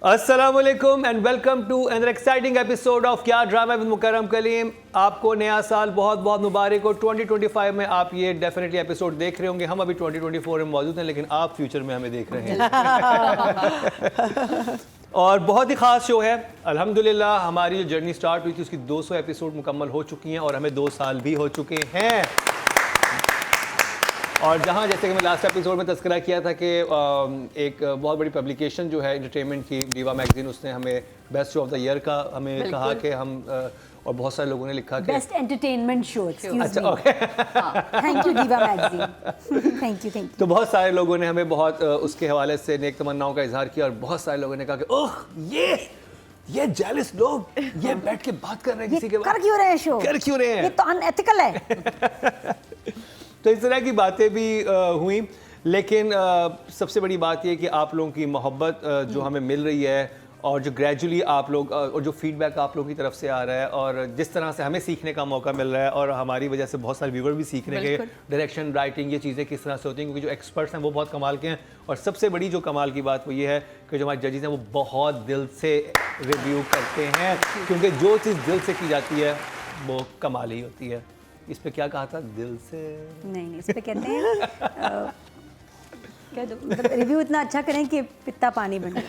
अस्सलामुअलैकुम and welcome to another exciting episode of क्या drama with Mukarram Kaleem. आपको नया साल बहुत बहुत मुबारक हो। 2025 में आप ये डेफिनेटली एपिसोड देख रहे होंगे। हम अभी 2024 में मौजूद हैं, लेकिन आप फ्यूचर में हमें देख रहे हैं। और बहुत ही ख़ास शो है। अल्हम्दुलिल्लाह हमारी जो जर्नी स्टार्ट हुई थी उसकी 200 एपिसोड मुकम्मल हो चुकी हैं और हमें 2 साल भी हो चुके हैं। और जहाँ जैसे कि मैं लास्ट एपिसोड में तज़किरा किया था कि एक बहुत बड़ी पब्लिकेशन जो है एंटरटेनमेंट की, दीवा मैगजीन, उसने हमें best show off the year का हमें कहा कि हम और बहुत सारे लोगों ने लिखा कि बेस्ट एंटरटेनमेंट शो। अच्छा, ओके, थैंक यू दीवा मैगजीन, थैंक यू। तो बहुत सारे लोगों ने हमें बहुत उसके हवाले से नेक तमन्नाओं का इजहार किया और बहुत सारे लोगों ने कहा कि ओह ये जेलस लोग ये बैठ के बात कर रहे हैं किसी के कर क्यों रहे हैं शो, कर क्यों रहे हैं, ये तो अनएथिकल है। तो इस तरह की बातें भी हुई, लेकिन सबसे बड़ी बात यह कि आप लोगों की मोहब्बत जो हमें मिल रही है और जो ग्रेजुअली आप लोग और जो फीडबैक आप लोगों की तरफ से आ रहा है और जिस तरह से हमें सीखने का मौका मिल रहा है और हमारी वजह से बहुत सारे व्यूअर भी सीख रहे हैं कि डायरेक्शन, राइटिंग, ये चीज़ें किस तरह से होती हैं, क्योंकि जो एक्सपर्ट्स हैं वो बहुत कमाल के हैं। और सबसे बड़ी जो कमाल की बात वो ये है कि जो हमारे जजेस हैं वो बहुत दिल से रिव्यू करते हैं, क्योंकि जो चीज़ दिल से की जाती है वो कमाल ही होती है। इस पे क्या कहा था, दिल से नहीं, इस पे कहते हैं क्या रिव्यू इतना अच्छा करें कि पित्ता पानी बने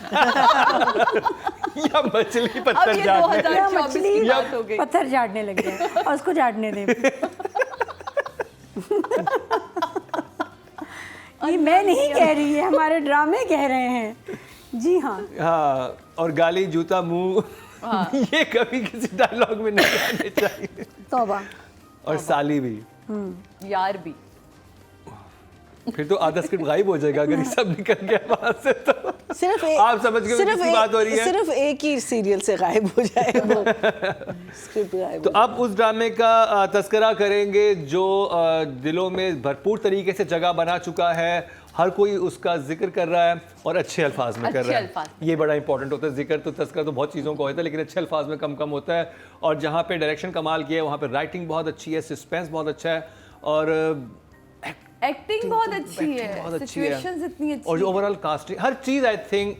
या मछली पत्थर झाड़ने, या मछली पत्थर झाड़ने लग जाए और उसको झाड़ने दें। ये मैं नहीं कह रही है, हमारे ड्रामे कह रहे हैं। जी हाँ, और गाली, जूता, मुंह, ये कभी किसी डायलॉग में नहीं आने चाहिए। तौबा। और साली भी, यार भी। फिर तो आधा स्क्रिप्ट गायब हो जाएगा अगर ये सब निकल गया वहां से। तो सिर्फ आप समझ गए किसकी बात हो रही है। सिर्फ एक ही सीरियल से गायब हो जाए वो स्क्रिप्ट गायब। तो अब उस ड्रामे का तस्करा करेंगे जो दिलों में भरपूर तरीके से जगह बना चुका है। हर कोई उसका जिक्र कर रहा है और अच्छे अल्फाज में कर रहा है। ये बड़ा इंपॉर्टेंट होता है। जिक्र तो तस्करा तो बहुत चीज़ों का होता है, लेकिन अच्छे अल्फाज में कम कम होता है। और जहाँ पे डायरेक्शन कमाल किया है वहाँ पे राइटिंग बहुत अच्छी है, सस्पेंस बहुत अच्छा है और एक्टिंग बहुत अच्छी है, सिचुएशंस इतनी अच्छी और जो overall casting, her cheese I think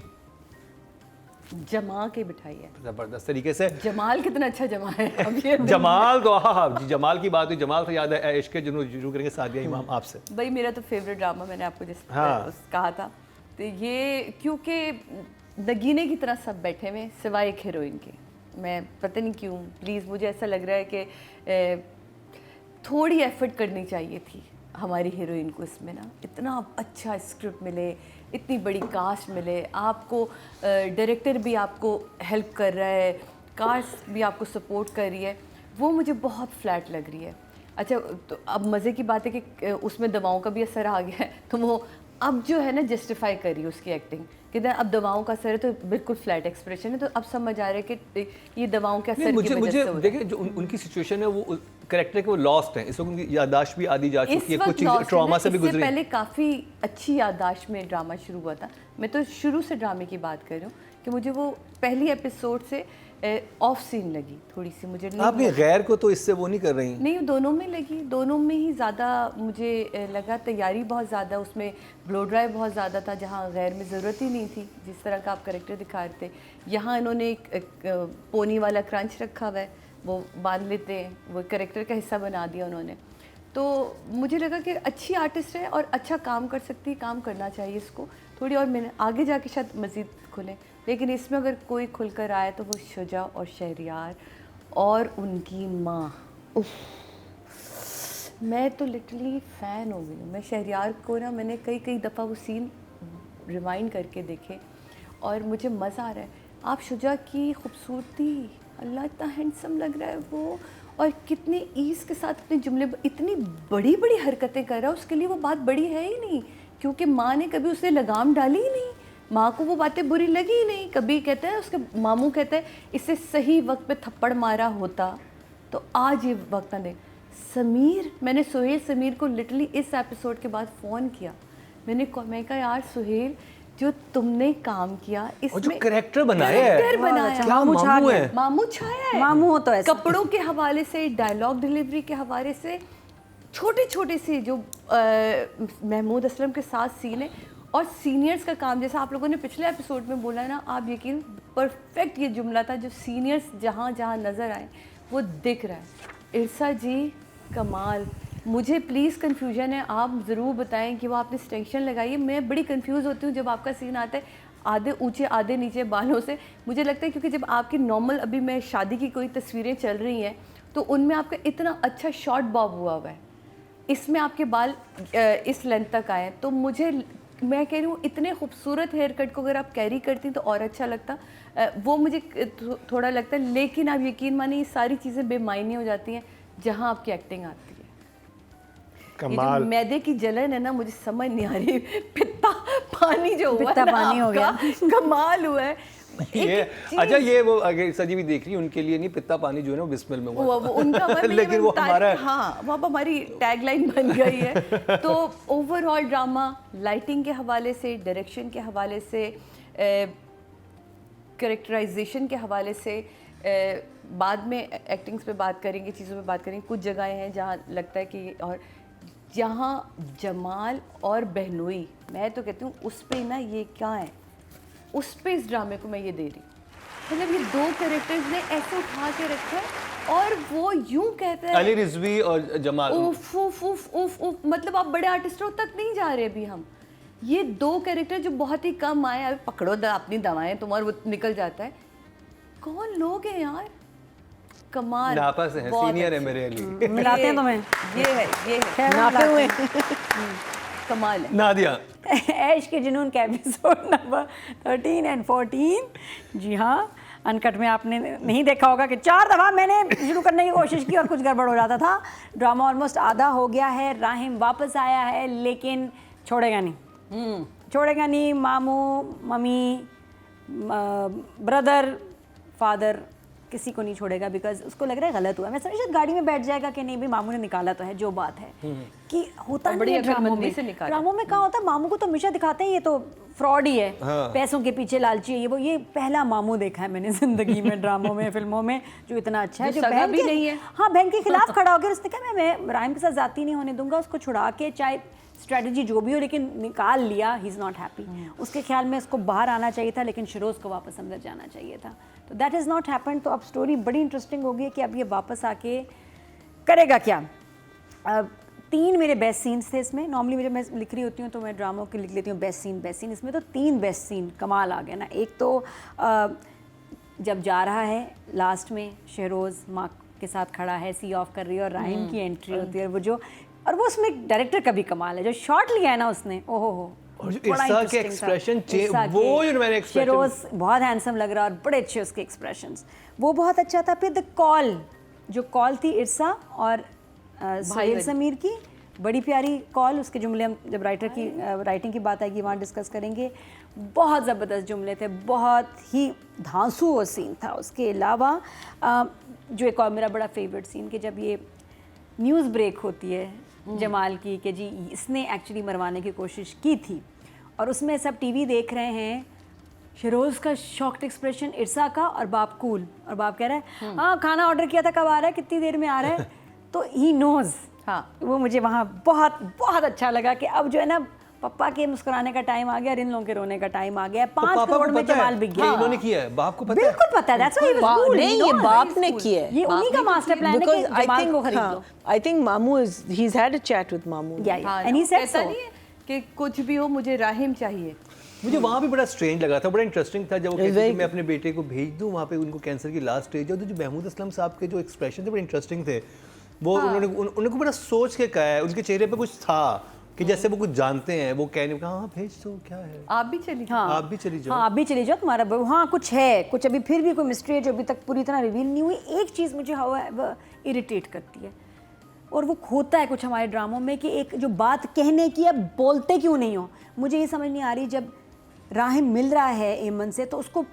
जमा के बिठाई है जबरदस्त तरीके से। जमाल कितना अच्छा जमा है अब ये जमाल तो हाँ जी, जमाल की बात हुई, जमाल से याद है इश्क जुनून शुरू करेंगे सादिया इमाम आपसे। भाई मेरा तो फेवरेट ड्रामा, मैंने आपको जिस कहा था, तो ये क्योंकि नगीने की तरह सब बैठे हुए सिवाय एक हीरोइन के। मैं पता नहीं क्यों, प्लीज़ मुझे ऐसा लग रहा है कि थोड़ी एफर्ट करनी चाहिए थी हमारी हीरोइन को इसमें ना। इतना अच्छा स्क्रिप्ट मिले, इतनी बड़ी कास्ट मिले, आपको डायरेक्टर भी आपको हेल्प कर रहा है, कास्ट भी आपको सपोर्ट कर रही है, वो मुझे बहुत फ्लैट लग रही है। अच्छा, तो अब मज़े की बात है कि उसमें दवाओं का भी असर आ गया है, तो वो अब जो है ना जस्टिफाई कर रही है उसकी एक्टिंग कि अब दवाओं का असर है, तो बिल्कुल फ्लैट एक्सप्रेशन है, तो अब समझ आ रहा है कि ये दवाओं के असर की वजह से हो रहा है। देखिए जो उनकी सिचुएशन है वो कैरेक्टर के वो लॉस्ट हैं, इस वक्त उनकी याददाश्त भी आधी जा चुकी है, कुछ चीज़ ट्रॉमा से भी गुजरी। इससे पहले काफ़ी अच्छी याददाश्त में ड्रामा शुरू हुआ था। मैं तो शुरू से ड्रामे की बात कर रही हूँ कि मुझे वो पहली एपिसोड से ऑफ सीन लगी थोड़ी सी। मुझे आपने गैर को तो इससे वो नहीं कर रही? नहीं, दोनों में लगी, दोनों में ही ज़्यादा मुझे लगा। तैयारी बहुत ज़्यादा, उसमें ब्लो ड्राई बहुत ज़्यादा था, जहाँ गैर में ज़रूरत ही नहीं थी जिस तरह का आप करेक्टर दिखा रहे थे। यहाँ इन्होंने एक पोनी वाला क्रंच रखा हुआ है, वो बांध लेते हैं, वो करेक्टर का हिस्सा बना दिया उन्होंने। तो मुझे लगा कि अच्छी आर्टिस्ट है और अच्छा काम कर सकती है, काम करना चाहिए इसको थोड़ी, और मैंने आगे जाके शायद मज़ीद खुले। लेकिन इसमें अगर कोई खुलकर आए तो वो शुजा और शहरयार और उनकी माँ। मैं तो लिटरली फ़ैन हो गई हूँ। मैं शहरयार को ना, मैंने कई दफ़ा वो सीन रिवाइंड करके देखे और मुझे मज़ा आ रहा है। आप शुजा की खूबसूरती, अल्लाह इतना हैंडसम लग रहा है वो, और कितने ईज़ के साथ अपने जुमले, इतनी बड़ी बड़ी हरकतें कर रहा है। उसके लिए वो बात बड़ी है ही नहीं, क्योंकि माँ ने कभी उसे लगाम डाली ही नहीं, माँ को वो बातें बुरी लगी ही नहीं। कभी कहते हैं उसके मामू कहते हैं इसे सही वक्त पे थप्पड़ मारा होता तो आज ये वक्त ना दे। समीर, मैंने सुहेल समीर को लिटरली इस एपिसोड के बाद फ़ोन किया, मैं कहा यार सुहेल, जो तुमने काम किया इसमें, जो कैरेक्टर बनाया है, क्या मामू है, मामू छाया है, मामू हो तो ऐसा। कपड़ों के हवाले से, डायलॉग डिलीवरी के हवाले से, छोटे छोटे से जो महमूद असलम के साथ सीन है, और सीनियर्स का काम, जैसा आप लोगों ने पिछले एपिसोड में बोला ना, आप यकीन, परफेक्ट ये जुमला था, जो सीनियर्स जहाँ जहाँ नज़र आए वो दिख रहा है। इरसा जी कमाल। मुझे प्लीज़ कन्फ्यूजन है, आप ज़रूर बताएं कि वो आपने एक्सटेंशन लगाई है। मैं बड़ी कंफ्यूज होती हूँ जब आपका सीन आता है आधे ऊंचे आधे नीचे बालों से। मुझे लगता है क्योंकि जब आपकी नॉर्मल, अभी मैं शादी की कोई तस्वीरें चल रही हैं तो उनमें आपका इतना अच्छा शॉर्ट बॉब हुआ है, इसमें आपके बाल इस लेंथ तक आए। तो मुझे, मैं कह रही हूँ, इतने खूबसूरत हेयर कट को अगर आप कैरी करती तो और अच्छा लगता। वो मुझे थोड़ा लगता है, लेकिन आप यकीन मानिए ये सारी चीज़ें बेमायने हो जाती हैं जहाँ आपकी एक्टिंग आती है। ये जो मैदे की जलन है ना, मुझे समझ नहीं आ रही। पित्ता पानी जो हुआ पित्ता ना पानी हो गया। कमाल हुआ है। ये अच्छा, ये वो अगर सजी भी देख रही है, उनके लिए नहीं, पित्ता पानी जो है ना वो बिस्मिल में हुआ वो उनका लेकिन वो हमारा, हाँ, वो अब हमारी टैगलाइन बन गई है। तो ओवरऑल ड्रामा, लाइटिंग के हवाले से, डायरेक्शन के हवाले से, कैरेक्टराइजेशन के हवाले से, बाद में एक्टिंग्स पे बात करेंगे, चीज़ों पे बात करेंगे। कुछ जगहें हैं जहाँ लगता है कि, और जहाँ जमाल और बहनोई, मैं तो कहती हूँ उस पे ना, ये क्या है, उस पे इस ड्रामे को मैं ये दे रही। मतलब ये दो कैरेक्टर्स ने ऐसे उठा के रखा है और वो यूं कहता है, अली रिजवी और जमाल, उफ उफ उफ उफ उफ, मतलब आप बड़े आर्टिस्टों तक नहीं जा रहे अभी हम। ये दो कैरेक्टर जो बहुत ही कम आए, अभी पकड़ो अपनी दवाएं तुम और वो निकल जाता है। कौन लोग हैं यार, कमाल। नापा से है, सीनियर है मेरे लिए। मिलाते हैं तुम्हें। ये है खैर, नापे हुए कमाल है। नादिया, ऐश के जुनून का एपिसोड नंबर 13 और 14। जी हाँ, अनकट में आपने नहीं देखा होगा कि 4 दफ़ा मैंने शुरू करने की कोशिश की और कुछ गड़बड़ हो जाता था। ड्रामा ऑलमोस्ट आधा हो गया है, राहिम वापस आया है, लेकिन छोड़ेगा नहीं, छोड़ेगा नहीं। मामू, मम्मी, ब्रदर, फादर, किसी को नहीं छोड़ेगा, बिकॉज उसको लग रहा है गलत हुआ। मैं समझ शायद गाड़ी में बैठ जाएगा कि नहीं भी मामू ने निकाला तो है, जो बात है कि होता नहीं है ड्रामों में। ड्रामों में कहाँ होता है, मामू को तो हमेशा दिखाते हैं ये तो फ्रॉड ही है, पैसों के पीछे लालची है, ये वो। ये पहला मामू देखा है मैंने जिंदगी में, ड्रामों में, फिल्मों में, जो इतना अच्छा है, जो बहन भी नहीं है, हाँ, बहन के खिलाफ खड़ा होकर उसने कहा मैं राहिम के साथ जाती नहीं होने दूंगा, उसको छुड़ा के, चाहे स्ट्रेटजी जो भी हो, लेकिन निकाल लिया। He is not happy. उसके ख्याल में उसको बाहर आना चाहिए था, लेकिन शिरोज़ को वापस अंदर जाना चाहिए था। तो दैट इज़ नॉट हैपन। तो अब स्टोरी बड़ी इंटरेस्टिंग होगी कि अब ये वापस आके करेगा क्या। 3 मेरे बेस्ट सीन्स थे इसमें। नॉर्मली जब मैं लिख रही होती हूँ तो मैं ड्रामों के लिख लेती हूँ बेस्ट सीन। इसमें तो 3 बेस्ट सीन कमाल आ गए ना। एक तो जब जा रहा है लास्ट में, शहरोज़ माँ के साथ खड़ा है, सी ऑफ कर रही है और राहिम की एंट्री होती है, और वो उसमें डायरेक्टर का भी कमाल है, जो शॉट लिया है ना उसने, ओहो हो, और इरसा के एक्सप्रेशन वो जो मैंने एक्सप्रेशन, शिरोज़ बहुत हैंडसम लग रहा है और बड़े अच्छे उसके एक्सप्रेशंस, वो बहुत अच्छा था। फिर द कॉल, जो कॉल थी इरसा और सुहेल समीर की, बड़ी प्यारी कॉल। उसके जुमले हम जब राइटिंग की बात आएगी वहाँ डिस्कस करेंगे। बहुत ज़बरदस्त जुमले थे, बहुत ही धांसू वो सीन था। उसके अलावा जो एक और मेरा बड़ा फेवरेट सीन, कि जब ये न्यूज़ ब्रेक होती है जमाल की कि जी इसने एक्चुअली मरवाने की कोशिश की थी, और उसमें सब टीवी देख रहे हैं, शिरोज़ का शॉक्ड एक्सप्रेशन, इरसा का, और बाप कूल, और बाप कह रहा है हाँ खाना ऑर्डर किया था, कब आ रहा है, कितनी देर में आ रहा है। तो ही नोज़। हाँ, वो मुझे वहाँ बहुत बहुत अच्छा लगा कि अब जो है ना, पापा के मुस्कुराने का टाइम आ गया और इन लोगों के रोने का टाइम आ गया। 5 करोड़ में जमाल बिक गया। इन्होंने किया है, बाप को पता है, बिल्कुल पता है। That's why he was cool. नहीं, ये बाप ने किया है, ये उन्हीं का मास्टर प्लान है कि जमाल को खरीद लो। I think Mamu he's had a chat with Mamu. Yeah, and he said so. नहीं है कि कुछ भी हो मुझे राहिम चाहिए। मुझे वहाँ भी बड़ा स्ट्रेंज लगा था, बड़ा इंटरेस्टिंग था, जब वो कहते थे कि मैं अपने बेटे को भेज दूँ वहाँ पे, उनको कैंसर की लास्ट स्टेज है। तो जो महमूद असलम साहब के जो एक्सप्रेशन थे बड़े इंटरेस्टिंग थे। वो उन्होंने को बड़ा सोच के कहा है, उनके चेहरे पे कुछ था कि जैसे वो कुछ जानते हैं। वो कहने का हाँ भेज दो, क्या है, आप भी चली जाओ, आप भी चली जाओ, हाँ आप भी चली जाओ, तुम्हारा हाँ कुछ है, कुछ अभी फिर भी कोई मिस्ट्री है जो अभी तक पूरी तरह रिवील नहीं हुई। एक चीज़ मुझे वो इरिटेट करती है, और वो खोता है कुछ हमारे ड्रामों में, कि एक जो बात कहने की है, बोलते क्यों नहीं हो। मुझे ये समझ नहीं आ रही, जब राहिम मिल रहा है एमन से, तो उसको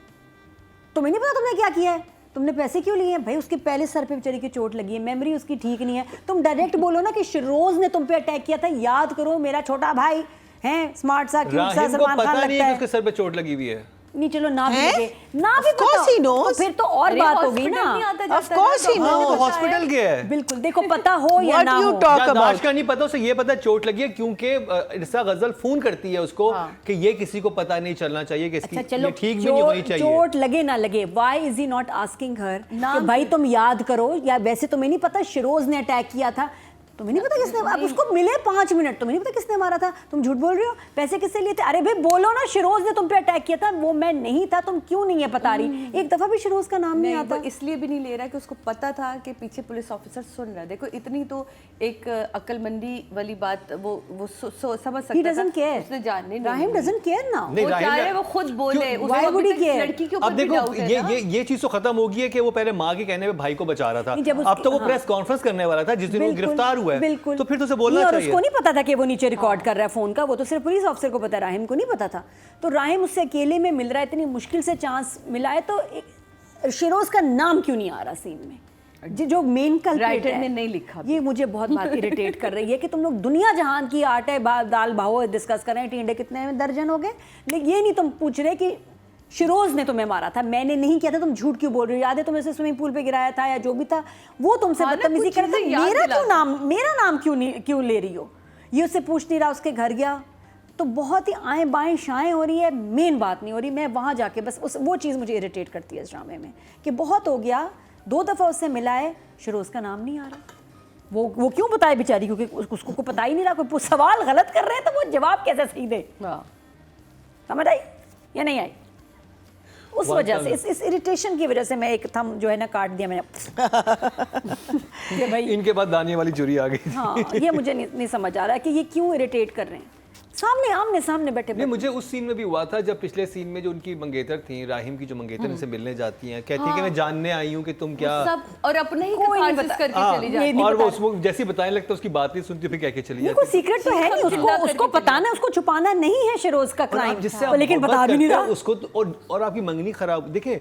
तुम्हें नहीं पता तुमने क्या किया है, तुमने पैसे क्यों लिए हैं भाई। उसके पहले सर पे बेचारी की चोट लगी है, मेमोरी उसकी ठीक नहीं है। तुम डायरेक्ट बोलो ना कि शिरोज़ ने तुम पे अटैक किया था, याद करो, मेरा छोटा भाई है, स्मार्ट सा, क्यूट सा, सलमान खान लगता है। उसके सर पे चोट लगी हुई है। नहीं चलो ना भी हैं? लगे, ना भी Of course पता he knows. तो फिर तो और अरे बात हो गई hospital ना। नहीं आता Of course he knows. Hospital गया है। बिल्कुल, देखो पता हो या What ना you हो, talk याददाश्त about? का नहीं पता, उसे ये पता चोट लगी है क्योंकि इरसा गजल फोन करती है उसको कि ये किसी को पता नहीं चलना चाहिए कि इसकी अच्छा चलो ये ठीक भी नहीं होनी चाहिए। चोट लगे ना लगे, why is he not asking हर कि भाई तुम याद करो, या वैसे तुम्हें नहीं पता शिरोज ने अटैक किया था, तुम्हें नहीं पता किसने, अब उसको मिले 5 मिनट, तुम्हें नहीं पता किसने मारा था, तुम झूठ बोल रहे हो, पैसे किससे लिए थे, अरे भाई बोलो ना शिरोज ने तुम पे अटैक किया था, वो मैं नहीं था, तुम क्यों नहीं है बता रही, एक दफा भी शिरोज का नाम नहीं आता। वो इसलिए भी नहीं ले रहा कि उसको पता था कि पीछे पुलिस ऑफिसर सुन रहा है। देखो इतनी तो एक अक्लमंदी वाली बात वो समझ सकता He था। doesn't care. उसने जानने राहिम doesn't care now. नहीं, वो राहिम चाहे ने- वो खुद बोले, क्यों- उसे Why would अभी he तक care? लड़की के ऊपर अब भी देखो डाउट है ना। ये चीज तो खत्म हो गई है कि वो पहले माँ के कहने पे भाई को बचा रहा नहीं, जब था, उसकी- अब तो वो हाँ। प्रेस कॉन्फ्रेंस करने वाला था जिस दिन वो बिल्कुल, गिरफ्तार हुआ है, बिल्कुल। तो फिर तो उसे बोलना नहीं, और चाहिए। उसको नहीं पता था कि वो नीचे रिकॉर्ड कर रहा है फोन का, वो तो सिर्फ पुलिस ऑफिसर को पता है, राहिम को नहीं पता था। तो राहिम उससे अकेले में मिल रहा है, इतनी मुश्किल से चांस मिला है, तो शिरोज का नाम क्यों नहीं आ रहा सीन में, जो मेन कल्प्रिट राइटर है। ने नहीं लिखा। ये मुझे बहुत बात इरिटेट कर रही है कि तुम लोग दुनिया जहान की आटे दाल भाव डिस्कस कर रहे हैं, टींडे कितने दर्जन हो गए, लेकिन ये नहीं तुम पूछ रहे कि शिरोज ने तुम्हें मारा था, मैंने नहीं किया था, तुम झूठ क्यों बोल रही हो, याद है तुमने उसे स्विमिंग पूल पे गिराया था या जो भी था, वो तुमसे हाँ ना, बदतमीजी कुछ कर रहा था, चीज़ें याद मेरा दिला क्यों नाम, मेरा नाम क्यों ले रही हो, ये उससे पूछ नहीं रहा, उसके घर गया तो बहुत ही आए बाएं शाएं हो रही है, मेन बात नहीं हो रही। मैं वहाँ जाके बस वो चीज़ मुझे इरिटेट करती है इस ड्रामे में कि बहुत हो गया, 2 दफ़ा उससे मिला है, शिरोज का नाम नहीं आ रहा, वो क्यों बताए बेचारी, क्योंकि उसको को पता ही नहीं रहा, कोई सवाल गलत कर रहे हैं तो वो जवाब कैसे सही दे, समझ आई या नहीं आई। उस वजह से इस इरिटेशन की वजह से मैं एक थम जो है ना काट दिया मैंने कि भाई इनके बाद दानिया वाली चुरी आ गई। हाँ, ये मुझे नहीं समझ आ रहा है कि ये क्यों इरिटेट कर रहे हैं, सामने आमने सामने बैठे नहीं, मुझे उस सीन में भी हुआ था जब पिछले सीन में जो उनकी मंगेतर थी, राहिम की जो मंगेतर इनसे मिलने जाती हैं, कहती है कि मैं जानने आई हूँ कि तुम क्या, सब और अपने ही कोई नहीं catharsis बता- करके हाँ, चली जाती। और वो उसको जैसे ही बताने लगता है उसकी बात नहीं सुनती, फिर कह के चली ये जाती कोई सीक्रेट तो है नहीं, उसको बताना, उसको छुपाना नहीं है शिरोज का और आप क्राइम, जिससे आप लेकिन मोहब्बत बता भी नहीं करते हो रहा। उसको और आपकी मंगनी खराब, देखिए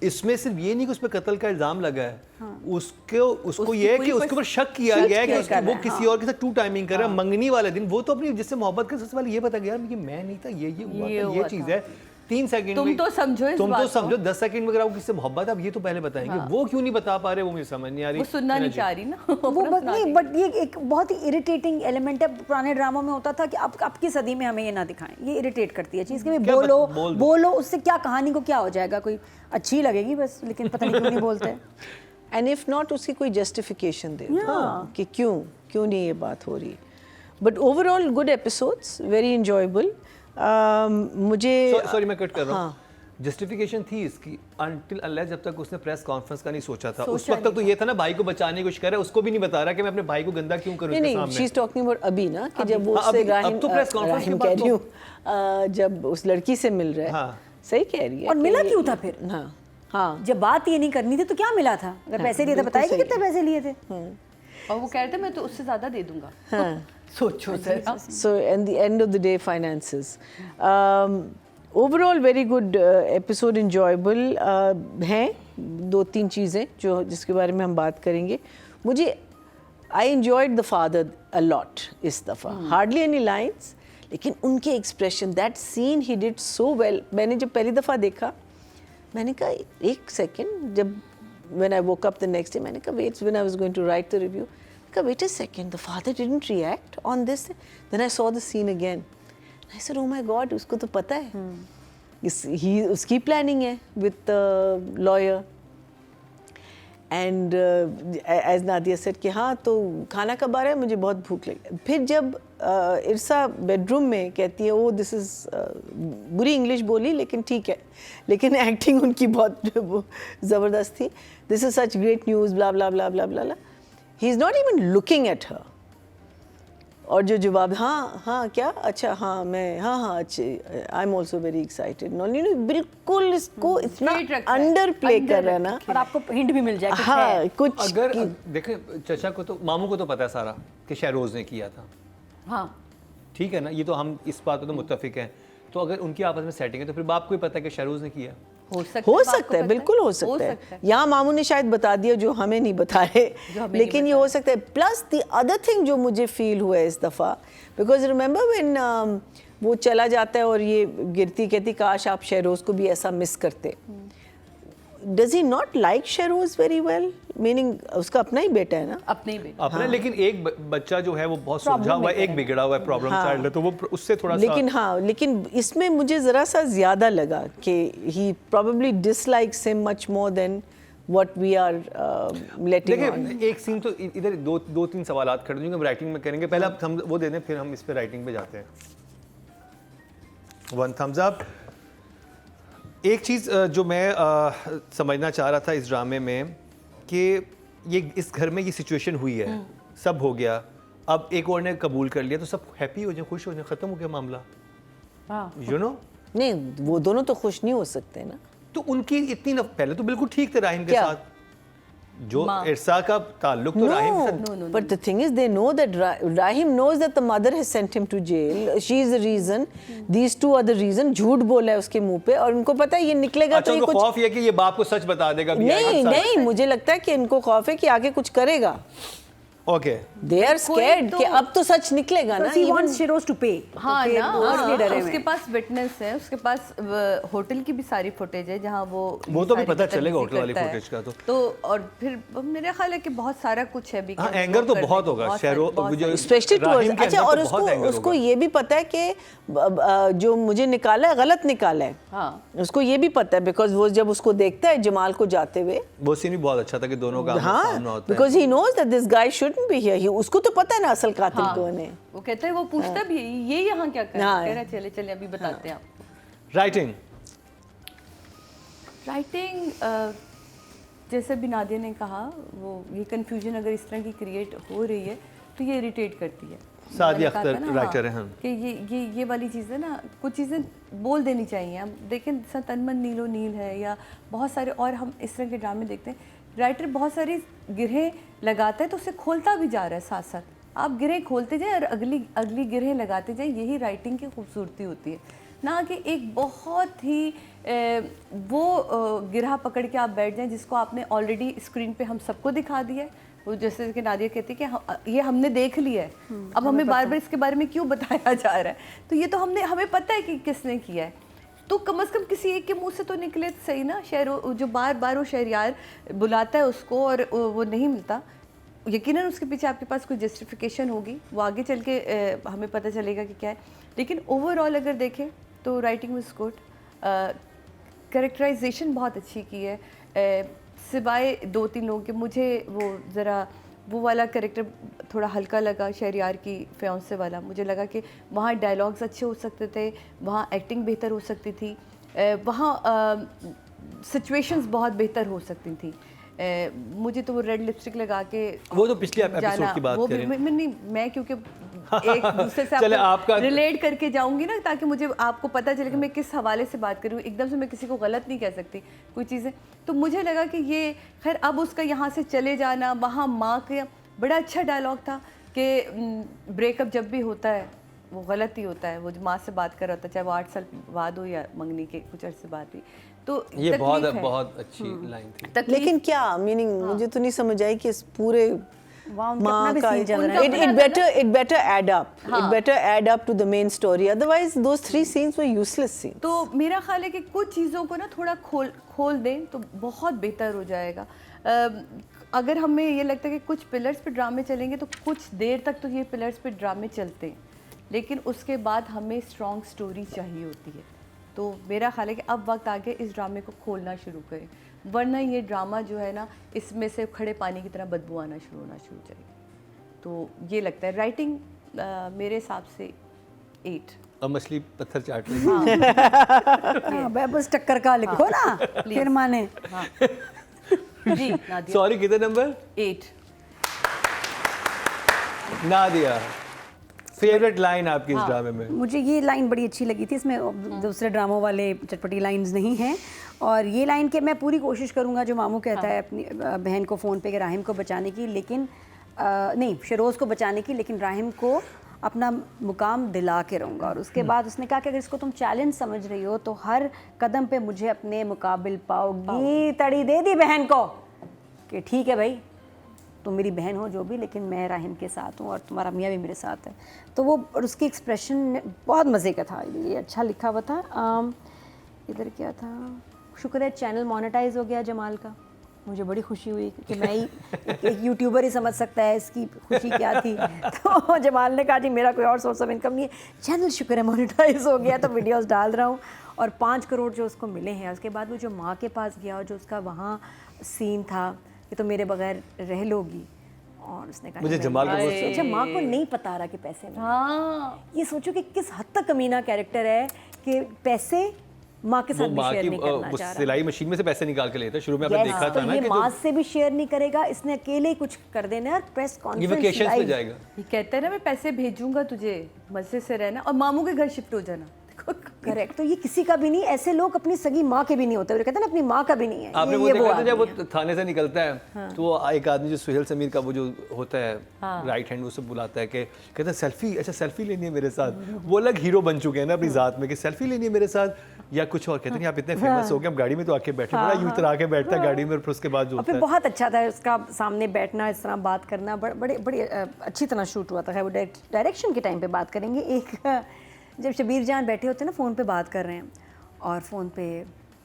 इसमें सिर्फ ये नहीं कि उस पर कत्ल का इल्जाम लगा है, उसको ये है कि उसके ऊपर शक किया गया है कि वो किसी और के साथ टू टाइमिंग कर रहा है। मंगनी वाले दिन वो तो अपनी जिससे मोहब्बत कर, सबसे पहले ये पता गया ये मैं नहीं था, ये हुआ था, ये चीज है। 3 सेकंड तुम तो समझो इस तुम तो बात को। समझो 10 सेकंड में अगर आपको किससे मोहब्बत है, अब ये तो पहले बताएंगे, वो क्यों नहीं बता पा रहे, वो मुझे समझ नहीं आ रही। वो सुनना नहीं चाह रही ना, वो नहीं, बट ये एक बहुत ही इरिटेटिंग एलिमेंट है, पुराने ड्रामों में होता था कि अब की सदी में हमें ये ना दिखाएं, ये इरिटेट करती है चीज़ कि क्या बोलो बोल दो। बोलो, उससे क्या कहानी को क्या हो जाएगा, कोई अच्छी लगेगी बस, लेकिन पता नहीं क्यों नहीं बोलते। एंड इफ नॉट उसकी कोई जस्टिफिकेशन दे Yeah. हाँ, कि क्यों नहीं ये बात हो रही। But overall good episodes, very enjoyable. मुझे सॉरी मैं कट कर रहा हूँ। हाँ। जस्टिफिकेशन थी इसकी अनटिल अनलेस जब तक उसने प्रेस कॉन्फ्रेंस का नहीं सोचा था, उस वक्त तक तो ये था ना भाई को बचाने की कोशिश कर रहा है, उसको भी नहीं बता रहा कि मैं अपने भाई को गंदा क्यों करूं उसके नहीं सामने। शी इज टॉकिंग अबाउट अभी ना कि जब वो हाँ, उससे अभी- अब तो press conference के राहिम बाद कह तो- रही हूँ जब उस लड़की से मिल रहा है, हाँ। सही कह रही है। और कि मिला ये- क्यों था फिर? हाँ हाँ जब बात ये नहीं करनी थी तो क्या मिला था, अगर पैसे लिए थे बिल्कुल बताएगी सही कितने पैसे लिए थे। और वो कह रहे थे मैं तो उससे ज्यादा दे दूंगा। हाँ। सोचो जरा। So at the end of the day, finances. Overall, very good episode, enjoyable हैं 2-3 चीज़ें जो जिसके बारे में हम बात करेंगे। मुझे I enjoyed the father a lot इस दफ़ा। Hardly any lines, लेकिन उनके expression, that scene he did so well. मैंने जब पहली दफ़ा देखा, मैंने कहा एक सेकेंड, जब when I woke up the next day, मैंने कहा wait, when I was going to write the review, wait a second, the father didn't react on this. Then I saw the scene again. I said, oh my God, उसको तो पता है. उसकी planning है with the lawyer. And as Nadia said कि हाँ तो खाना कब आ रहा है, मुझे बहुत भूख लगी. फिर जब इरसा बेडरूम में कहती है ओ दिस इज़ बुरी इंग्लिश बोली लेकिन ठीक है, लेकिन एक्टिंग उनकी बहुत ज़बरदस्त थी. This is such great news blah blah blah blah blah. He is not even looking at her. और जो जवाब हाँ क्या अच्छा हाँ मैं हाँ अच्छे I am also very excited. बिल्कुल इसको इतना अंडर प्ले कर रहा है ना, और आपको हिंट भी मिल जाए कुछ हाँ है। कुछ अगर देखें चचा को तो मामू को तो पता है सारा कि शहरोज ने किया था, हाँ ठीक है ना, ये तो हम इस बात पर तो मुत्तफिक हैं. तो अगर उनकी आपस में सेटिंग है तो फिर बाप को ही पता है कि शहरोज ने किया. हो सकता है बिल्कुल हो सकता है. यहाँ मामू ने शायद बता दिया जो हमें नहीं बता रहे, लेकिन ये हो सकता है. प्लस द अदर थिंग जो मुझे फील हुआ है इस दफ़ा, बिकॉज रिमेंबर व्हेन वो चला जाता है और ये गिरती कहती काश आप शहरोज़ को भी ऐसा मिस करते। Does he not like Shehroz very well? Meaning उसका अपना ही बेटा है ना? अपने ही बेटा अपना लेकिन एक बच्चा जो है वो बहुत सुलझा हुआ है, एक बिगड़ा हुआ है, प्रॉब्लम चाइल्ड है, तो वो उससे थोड़ा सा लेकिन इसमें मुझे ज़रा सा ज़्यादा लगा कि he probably dislikes him much more than what we are letting on. देखिए एक सीन तो इधर दो तीन सवालात खड़े होंगे, हम राइटिंग में करेंगे, पहले हम वो दे दें फिर हम इस पे राइटिंग पे जाते हैं। 1 thumbs up। एक चीज़ जो मैं समझना चाह रहा था इस ड्रामे में कि ये इस घर में ये सिचुएशन हुई है, सब हो गया, अब एक और ने कबूल कर लिया तो सब हैप्पी हो जाए, खुश हो जाए, ख़त्म हो गया मामला, यू नो। नहीं, वो दोनों तो खुश नहीं हो सकते ना। तो उनकी इतनी पहले तो बिल्कुल ठीक थे राहिम के क्या? साथ, जो इरसा का ताल्लुक तो राहिम से No. But the thing is, they know that Rahim knows that the mother has sent him to jail. She is the reason. These two are the reason. झूठ बोला है उसके मुंह पे और उनको पता है ये निकलेगा अच्छा, तो ये उनको कुछ खौफ ये कि ये बाप को सच बता देगा भी नहीं, मुझे लगता है कि इनको खौफ है कि आगे कुछ करेगा। ओके They are scared कि अब तो सच निकलेगा ना। he wants Shehroz to pay. हाँ तो ना, फिर वो इसलिए डरे हुए उसके हैं। पास विटनेस है, उसके पास होटल की भी सारी फुटेज है जहाँ वो तो भी सारी पता चलेगा होटल वाली करता है। फुटेज का तो और फिर मेरा ख्याल है कि बहुत सारा कुछ है भी। हाँ, एंगर तो बहुत होगा शहरों स्पेशली राहिम के अच्छा, अंदर और तो बहुत एंगर उसको होगा। ये भी पता है कि जो मुझे निकाला है गलत निकाला है। हाँ। उसको ये भी पता है बिकॉज वो जब उसको देखता है जमाल को जाते हुए, वो सीन भी बहुत अच्छा था कि दोनों का आमना सामना होता है। Because he knows that this guy shouldn't be here. उसको तो पता है ना असल कातिल कौन है। वो कहता है, वो पूछता भी है, ये यहाँ क्या कर रहा हाँ। है, कह रहा है, चले अभी बताते हैं आपको। राइटिंग जैसे भी नादिया ने कहा, वो ये कंफ्यूजन अगर इस तरह की क्रिएट हो रही है तो ये इरिटेट करती है। सादिया मैंने कहा था अख्तर ना, राइटर है, हाँ। कि ये वाली चीज़ें ना, कुछ चीज़ें बोल देनी चाहिए। हम देखें तनमन नीलो नील है या बहुत सारे और हम इस तरह के ड्रामे देखते हैं, राइटर बहुत सारी गिरहें लगाता है तो उसे खोलता भी जा रहा है साथ साथ। आप गिरहें खोलते जाए और अगली गिरहें लगाते जाए, यही राइटिंग की खूबसूरती होती है। ना कि एक बहुत ही वो गिरहा पकड़ के आप बैठ जाएं जिसको आपने ऑलरेडी स्क्रीन पे हम सबको दिखा दिया है। वो जैसे कि नादिया कहती है कि ये हमने देख लिया है, अब हमें बार बार इसके बारे में क्यों बताया जा रहा है। तो ये तो हमें पता है कि किसने किया है, तो कम से कम किसी एक के मुंह से तो निकले सही ना। शहरों जो बार बार वो शहरियार बुलाता है उसको और वो नहीं मिलता, यकीनन उसके पीछे आपके पास कोई जस्टिफिकेशन होगी, वो आगे चल के हमें पता चलेगा कि क्या है। लेकिन ओवरऑल अगर देखें तो राइटिंग वाज गुड, कैरेक्टराइजेशन बहुत अच्छी की है, सिवाय 2-3 लोगों के। मुझे वो वाला कैरेक्टर थोड़ा हल्का लगा, शहरियार की फियांसे वाला। मुझे लगा कि वहाँ डायलॉग्स अच्छे हो सकते थे, वहाँ एक्टिंग बेहतर हो सकती थी, वहाँ सिचुएशंस बहुत बेहतर हो सकती थी। मुझे तो वो रेड लिपस्टिक लगा के वो तो पिछले एपिसोड की बात वो करें। मैं क्योंकि एक दूसरे से आपको रिलेट करके जाऊंगी ना, ताकि मुझे आपको पता चले कि मैं किस हवाले से बात करूँ। एकदम से मैं किसी को गलत नहीं कह सकती कोई चीज़ें। तो मुझे लगा कि ये खैर, अब उसका यहाँ से चले जाना, वहाँ माँ का बड़ा अच्छा डायलॉग था कि ब्रेकअप जब भी होता है वो गलत ही होता है। वो माँ से बात कर रहा था, चाहे वो 8 साल बाद हो या मंगनी के कुछ अर्से बाद भी। तो ये बहुत अच्छी लाइन थी। लेकिन क्या मीनिंग मुझे तो नहीं समझ आई कि इस पूरे माँ का it better add up to the main story, otherwise those 3 scenes were useless scenes. तो मेरा ख्याल है कि कुछ चीज़ों को ना थोड़ा खोल दें तो बहुत बेहतर हो जाएगा। अगर हमें ये लगता है कि कुछ पिलर्स पे ड्रामे चलेंगे तो कुछ देर तक तो ये पिलर्स पे ड्रामे चलते हैं, लेकिन उसके बाद हमें स्ट्रॉन्ग स्टोरी चाहिए होती है। तो मेरा ख्याल है कि अब वक्त आ गया इस ड्रामे को खोलना शुरू करें, वरना ये ड्रामा जो है ना, इसमें से खड़े पानी की तरह बदबू आना शुरू होना शुरू हो जाएगी। तो ये लगता है राइटिंग मेरे हिसाब से 8। अब मछली पत्थर चाट रही है। बस टक्कर का लिखो ना फिर माने। जी नादिया, सॉरी कितने नंबर? 8। नादिया, फेवरेट लाइन आपकी इस ड्रामे में? मुझे ये लाइन बड़ी अच्छी लगी थी, इसमें दूसरे ड्रामों वाले चटपटी लाइंस नहीं हैं। और ये लाइन के मैं पूरी कोशिश करूँगा जो मामू कहता है अपनी बहन को फ़ोन पे कि राहिम को बचाने की, लेकिन नहीं शहरोज़ को बचाने की, लेकिन राहिम को अपना मुकाम दिला के रहूँगा। और उसके बाद उसने कहा कि अगर इसको तुम चैलेंज समझ रही हो तो हर कदम पे मुझे अपने मुकाबिल पाओगी। तड़ी दे दी बहन को कि ठीक है भाई तुम मेरी बहन हो जो भी, लेकिन मैं राहिम के साथ हूँ और तुम्हारा मियाँ भी मेरे साथ है। तो वो और उसकी एक्सप्रेशन बहुत मज़े का था, ये अच्छा लिखा हुआ था। इधर क्या था, शुक्र है चैनल मोनेटाइज हो गया जमाल का, मुझे बड़ी खुशी हुई कि मैं ही एक यूट्यूबर ही समझ सकता है इसकी खुशी क्या थी। तो जमाल ने कहा जी मेरा कोई और सोर्स ऑफ इनकम नहीं है, चैनल शुक्र है मोनेटाइज हो गया, तो वीडियोस डाल रहा हूँ। और 5 करोड़ जो उसको मिले हैं, उसके बाद वो जो माँ के पास गया और जो उसका वहाँ सीन था कि तो मेरे बगैर रह लोगी, और उसने कहा मुझे जमाल का वो अच्छा माँ को नहीं पता रहा कि पैसे में, हाँ ये सोचो कि किस हद तक कमीना कैरेक्टर है कि पैसे माँ के वो साथ भी माँ शेयर की नहीं करना चाह रहा। सिलाई मशीन में से पैसे निकाल के लेता है। शुरू में आपने Yes, देखा तो था ना ये कि माँ से भी शेयर नहीं करेगा, इसने अकेले ही कुछ कर देना है। और प्रेस ये कॉन्फ्रेंस वेकेशंस पे जाएगा। ये कहते हैं ना मैं पैसे भेजूंगा तुझे, मजे से रहना और मामू के घर शिफ्ट हो जाना। करेक्ट। तो ये किसी का भी नहीं, ऐसे लोग अपनी सगी माँ के भी नहीं होते, वो कहते हैं ना अपनी माँ का भी नहीं है। आपने वो ये देखा था जब आदमी वो है। थाने से निकलता है तो वो एक आदमी जो सुहेल समीर का वो जो होता है राइट हैंड, उसे बुलाता है कि कहता है सेल्फी, अच्छा सेल्फी लेनी है मेरे साथ। वो अलग हीरो बन चुके हैं ना अपनी जात में कि सेल्फी लेनी है मेरे साथ या कुछ और। कहते हैं आप इतने फेमस हो गए, अब गाड़ी में तो आके बैठे, बड़ा यूं तरह के बैठता है गाड़ी में, और फिर उसके बाद जो और होता फिर है बहुत अच्छा था उसका सामने बैठना, इस तरह बात करना, बड़ी अच्छी तरह शूट हुआ था। वो डायरेक्शन के टाइम पे बात करेंगे। एक जब शबीर जान बैठे होते हैं ना फ़ोन पे बात कर रहे हैं और फ़ोन पे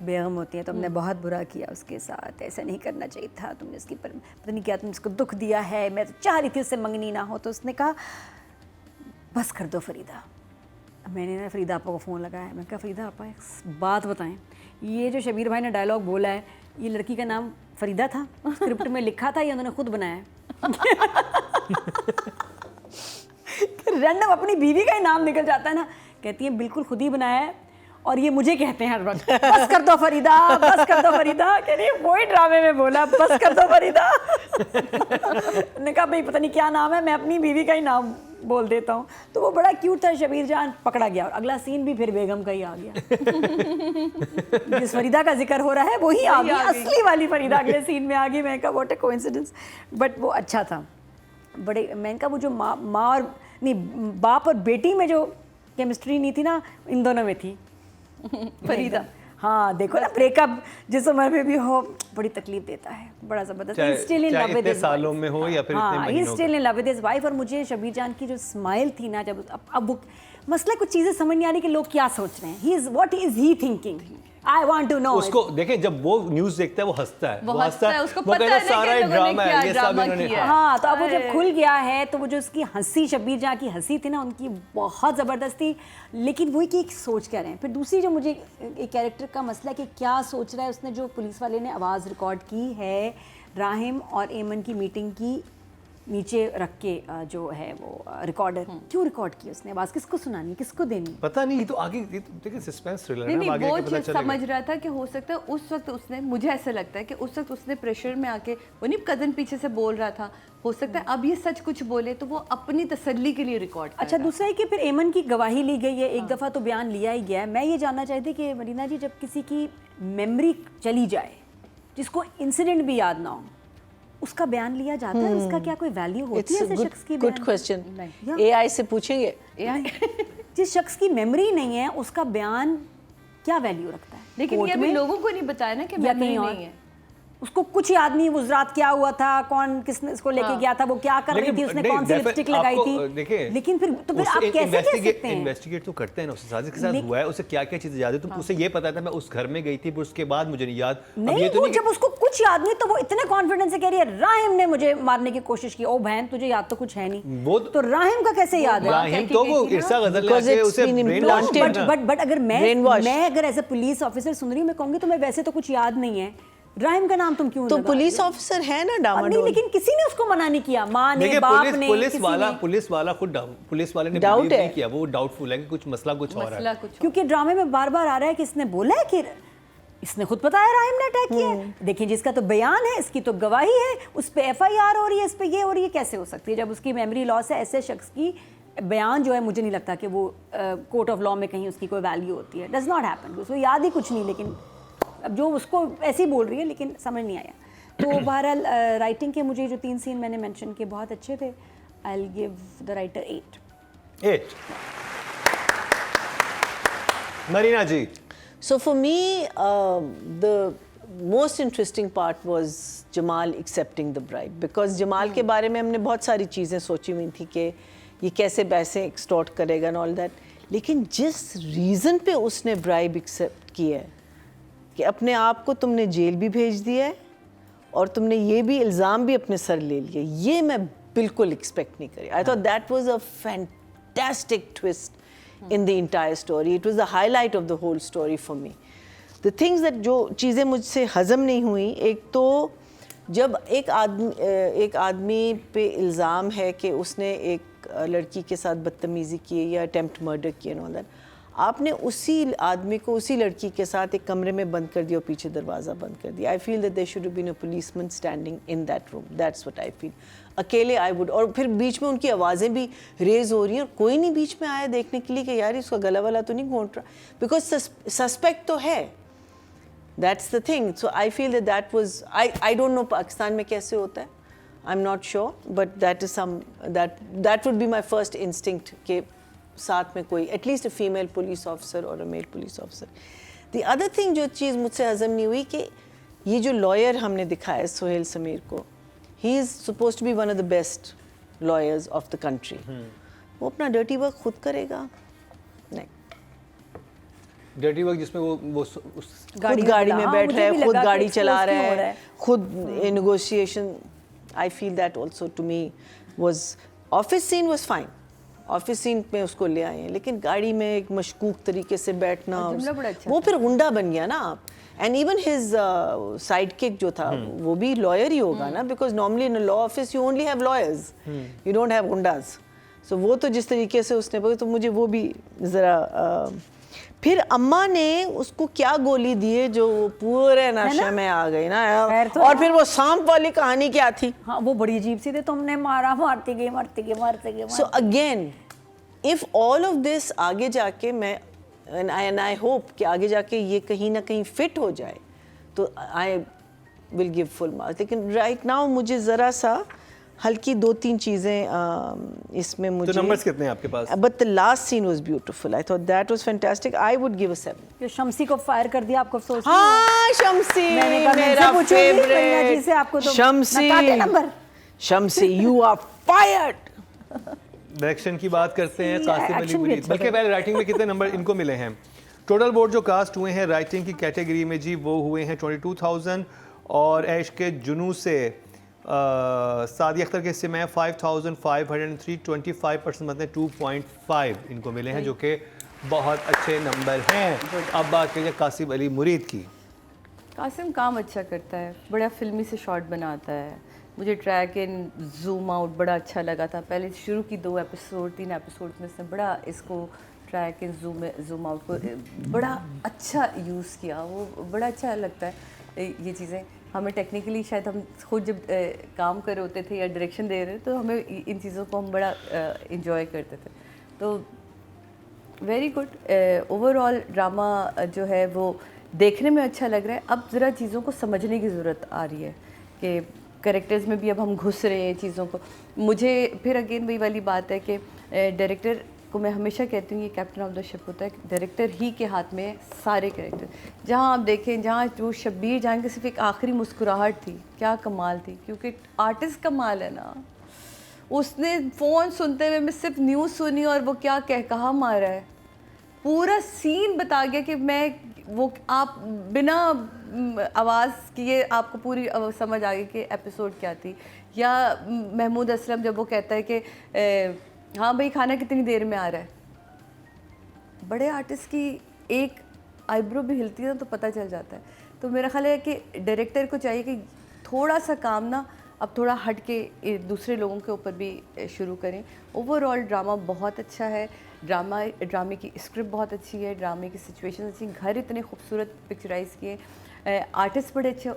बेगम होती है, तो हमने बहुत बुरा किया उसके साथ, ऐसा नहीं करना चाहिए था, तुमने उसकी पता नहीं क्या, तुमने उसको दुख दिया है, मैं तो चाह रही थी उससे मंगनी ना हो। तो उसने कहा बस कर दो फरीदा। मैंने ना फरीदा आपा को फ़ोन लगाया, मैंने कहा फरीदा आपा एक बात बताएं, ये जो शबीर भाई ने डायलॉग बोला है, ये लड़की का नाम फरीदा था, स्क्रिप्ट में लिखा था या उन्होंने खुद बनाया रैंडम अपनी बीवी का ही नाम निकल जाता है ना। कहती है बिल्कुल खुद ही बनाया है और ये मुझे कहते हैं हर वक्त बस कर दो फरीदा, बस कर दो फरीदा। कह रही है वही ड्रामे में बोला बस कर दो फरीदा ने कहा भाई पता नहीं क्या नाम है, मैं अपनी बीवी का ही नाम बोल देता हूँ। तो वो बड़ा क्यूट था। शबीर जान पकड़ा गया और अगला सीन भी फिर बेगम का ही आ गया जिस फरीदा का जिक्र हो रहा है वही आ गई, असली वाली फरीदा अगले सीन में आ गई। मैं कहा व्हाट अ कोइंसिडेंस, बट वो अच्छा था। बड़े मैंने कहा वो जो माँ और नहीं बाप और बेटी में जो केमिस्ट्री नहीं थी ना, इन दोनों में थी फरीदा। हाँ देखो ना, ब्रेकअप जिस उम्र में भी हो बड़ी तकलीफ देता है, बड़ा जबरदस्त। चाहे still in love with his सालों में हो या फिर इतने हाँ, महीनों still in love with his wife. और मुझे शबीर जान की जो स्माइल थी ना, जब अब वो मसला कुछ चीज़ें समझ नहीं आ रही कि लोग क्या सोच रहे हैं, he is what is he thinking, I want to know. उसको देखें जब वो न्यूज़ देखता है वो हंसता है, वो हंसता है, उसको वो पता कहता है ना सारा कि लोगों ने ड्रामा क्या है, ये सब ड्रामा इन्होंने किया है। हाँ, तो अब वो जब खुल गया है तो वो जो उसकी हंसी, शबीर जहाँ की हंसी थी ना उनकी बहुत ज़बरदस्त थी। लेकिन वही कि सोच क्या रहे हैं। फिर दूसरी जो मुझे एक कैरेक्टर का मसला है कि क्या सोच रहा है उसने, जो पुलिस वाले ने आवाज़ रिकॉर्ड की है राहिम और एमन की मीटिंग की नीचे रख के, जो है वो रिकॉर्डर, क्यों रिकॉर्ड की उसने आवाज़, किसको सुनानी, किसको देनी, पता नहीं। ये तो आगे देखिए सस्पेंस थ्रिलर है, नहीं आगे वो आके पता चीज़ चलेगा। समझ रहा था कि हो सकता है उस वक्त उसने, मुझे ऐसा लगता है कि उस वक्त उसने प्रेशर में आके, वो नहीं कज़न पीछे से बोल रहा था, हो सकता है अब ये सच कुछ बोले तो वो अपनी तसल्ली के लिए रिकॉर्ड कर अच्छा रहा दूसरा है कि फिर एमन की गवाही ली गई है, एक दफ़ा तो बयान लिया ही गया है। मैं ये जानना चाहती कि मरीना जी, जब किसी की मेमोरी चली जाए, जिसको इंसिडेंट भी याद ना हो, उसका बयान लिया जाता है, उसका क्या कोई वैल्यू होती है ऐसे शख्स की? Good question, Yeah. एआई से पूछेंगे। जिस शख्स की मेमोरी नहीं है उसका बयान क्या वैल्यू रखता है? लेकिन कोर्ट ये अभी में लोगों को नहीं बताया ना कि या मेमोरी कहीं और? नहीं है। उसको कुछ याद नहीं, वो रात क्या हुआ था, कौन किसने इसको लेके गया था, वो क्या कर रही थी, उसने नहीं, कौन सी लिपस्टिक लगाई थी। देखिए, लेकिन फिर तो फिर आप कैसे कह सकते हैं? इन्वेस्टिगेट तो करते हैं ना, उसके साथ के साथ हुआ है, उसे क्या क्या चीजें याद है, तो उसे ये पता था मैं उस घर में गई थी, पर उसके बाद मुझे नहीं याद। अब नहीं, ये तो वो नहीं जब उसको कुछ याद नहीं तो वो इतने कॉन्फिडेंस से कह रही है राहिम ने मुझे मारने की कोशिश की। ओ बहन, तुझे याद तो कुछ है नहीं, वो तो राहिम का कैसे याद है? राहिम तो वो इरसा गजल Because लेके it's उसे been brain wash implanted. किया ना। बट अगर Brainwash. मैं अगर एज ए पुलिस ऑफिसर सुन रही हूँ, मैं कहूँगी तो मैं वैसे तो कुछ याद नहीं है, राहिम का नाम तुम क्यों तो लगा पुलिस रही हो? ऑफिसर है ना नहीं, डामाडोल। लेकिन किसी ने उसको मना नहीं किया, माँ ने, देखिए बाप ने, पुलिस किसी ने। पुलिस वाला खुद पुलिस वाले ने Doubt believe नहीं है। किया, वो डाउटफुल है कि कुछ मसला कुछ और मसला है। कुछ क्योंकि ड्रामे में बार बार आ रहा है कि इसने बोला है कि इसने खुद बताया राहिम ने अटैक किया है। देखिए जिसका तो बयान है, इसकी तो गवाही है, उस पे एफआईआर हो रही है, इस पे ये हो रही है, कैसे हो सकती है जब उसकी मेमोरी लॉस है? ऐसे शख्स की बयान जो है, मुझे नहीं लगता कि वो कोर्ट ऑफ लॉ में कहीं उसकी कोई वैल्यू होती है। डज नॉट हैपन, उसको याद ही कुछ नहीं। लेकिन अब जो उसको ऐसे ही बोल रही है, लेकिन समझ नहीं आया। तो बहरहाल राइटिंग के मुझे जो 3 सीन मैंने मेंशन किए बहुत अच्छे थे। I will give the writer 8। Marina ji, So for me, the most interesting part was Jamal excepting the bribe, because Jamal के बारे में हमने बहुत सारी चीज़ें सोची हुई थी कि ये कैसे पैसे एक्सटॉर्ट करेगा एंड ऑल दैट, लेकिन जिस रीज़न पे उसने ब्राइब एक्सेप्ट किया है कि अपने आप को तुमने जेल भी भेज दिया है और तुमने ये भी इल्ज़ाम भी अपने सर ले लिए, ये मैं बिल्कुल एक्सपेक्ट नहीं करी. I thought that was a fantastic twist in the entire story. It was the highlight of the whole story for me. The things that, जो चीज़ें मुझसे हज़म नहीं हुई, एक तो जब एक आदमी पे इल्ज़ाम है कि उसने एक लड़की के साथ बदतमीज़ी की या अटेम्प्ट मर्डर किया एंड ऑल दैट, आपने उसी आदमी को उसी लड़की के साथ एक कमरे में बंद कर दिया और पीछे दरवाज़ा बंद कर दिया. I feel that there should have been a policeman standing in that room. That's what I feel. अकेले आई वुड, और फिर बीच में उनकी आवाज़ें भी रेज हो रही हैं और कोई नहीं बीच में आया देखने के लिए कि यार इसका गला वाला तो नहीं घोंट रहा, बिकॉज सस्पेक्ट तो है. That's the thing. So I feel that was, I don't know Pakistan में कैसे होता है. I'm not sure, but that is that would be my first instinct कि साथ में कोई at least a female police officer or a male police officer. The other thing जो चीज़ मुझसे हज़म नहीं हुई कि ये जो lawyer हमने दिखाया है सोहेल समीर को, he is supposed to be one of the best lawyers of the country. वो अपना dirty work खुद करेगा? नहीं. डर्टी वर्क जिसमें वो खुद गाड़ी में बैठ रहा है, खुद गाड़ी चला रहा है, खुद negotiation. I feel that also to me was, office scene was fine, office scene में उसको ले आए हैं, लेकिन गाड़ी में एक मशकूक तरीके से बैठना, वो फिर गुंडा बन गया ना आप. And even his side kick जो था वो भी लॉयर ही होगा ना, because normally in law office you only have lawyers, you don't have goondas. So वो तो जिस तरीके से उसने बोला, तो मुझे वो भी ज़रा. फिर अम्मा ने उसको क्या गोली दी है जो वो पूरे नशे में आ गई ना. तो और फिर वो सांप वाली कहानी क्या थी? हाँ, वो बड़ी अजीब सी थी. तुमने मारती गई. So again if all of this आगे जाके मैं एंड आई होप कि आगे जाके ये कहीं ना कहीं फिट हो जाए तो आई विल गिव फुल मार्क्स. लेकिन राइट नाउ मुझे ज़रा सा हल्की 2-3 चीज़ें इसमें मुझे. तो नंबर्स कितने हैं आपके पास? But the last scene was beautiful. I thought that was fantastic. I would give a 7. जो शम्सी को फायर कर दिया, आपको अफसोस? हाँ, शम्सी मेरा फेवरेट. आपको तो Shamsi, number. Shamsi you are fired. Direction की बात करते हैं, कासिम अली action भी मुनीर. अच्छा बल्कि पहले राइटिंग में कितने नंबर इनको मिले हैं? टोटल बोर्ड जो कास्ट हुए हैं राइटिंग की कैटेगरी में जी, वो हुए हैं 22,000. और ऐश के जुनू से सादी अख्तर के हिस्से में 5,503, 25% मतलब 2.5 इनको मिले हैं, जो कि बहुत अच्छे नंबर हैं. अब बात करेंगे कासिम अली मुरीद की. कासिम काम अच्छा करता है, बड़ा फिल्मी से शॉट बनाता है. मुझे ट्रैक इन जूम आउट बड़ा अच्छा लगा था. पहले शुरू की 3 एपिसोड में से बड़ा इसको ट्रैक इन जूम आउट को बड़ा अच्छा यूज़ किया. वो बड़ा अच्छा लगता है ये चीज़ें. हमें टेक्निकली शायद हम खुद जब काम कर रहे होते थे या डायरेक्शन दे रहे तो हमें इन चीज़ों को हम बड़ा इंजॉय करते थे. तो वेरी गुड. ओवरऑल ड्रामा जो है वो देखने में अच्छा लग रहा है. अब ज़रा चीज़ों को समझने की ज़रूरत आ रही है कि कैरेक्टर्स में भी अब हम घुस रहे हैं चीज़ों को. मुझे फिर अगेन वही वाली बात है कि डायरेक्टर को मैं हमेशा कहती हूँ ये कैप्टन ऑफ द शिप होता है. डायरेक्टर ही के हाथ में सारे कैरेक्टर. जहाँ आप देखें, जहाँ वो शब्बीर जहाँ की सिर्फ एक आखिरी मुस्कुराहट थी, क्या कमाल थी. क्योंकि आर्टिस्ट कमाल है ना. उसने फ़ोन सुनते हुए मैं सिर्फ न्यूज़ सुनी और वो क्या कहा मारा है. पूरा सीन बता गया कि मैं वो आप बिना आवाज़ किए आपको पूरी समझ आ गई कि एपिसोड क्या थी. या महमूद असलम जब वो कहता है कि हाँ भाई खाना कितनी देर में आ रहा है. बड़े आर्टिस्ट की एक आईब्रो भी हिलती है ना तो पता चल जाता है. तो मेरा ख्याल है कि डायरेक्टर को चाहिए कि थोड़ा सा काम ना अब थोड़ा हट के दूसरे लोगों के ऊपर भी शुरू करें. ओवरऑल ड्रामा बहुत अच्छा है. ड्रामे की स्क्रिप्ट बहुत अच्छी है, ड्रामे की सिचुएशन अच्छी, घर इतने खूबसूरत पिक्चराइज़ किए, आर्टिस्ट बड़े अच्छे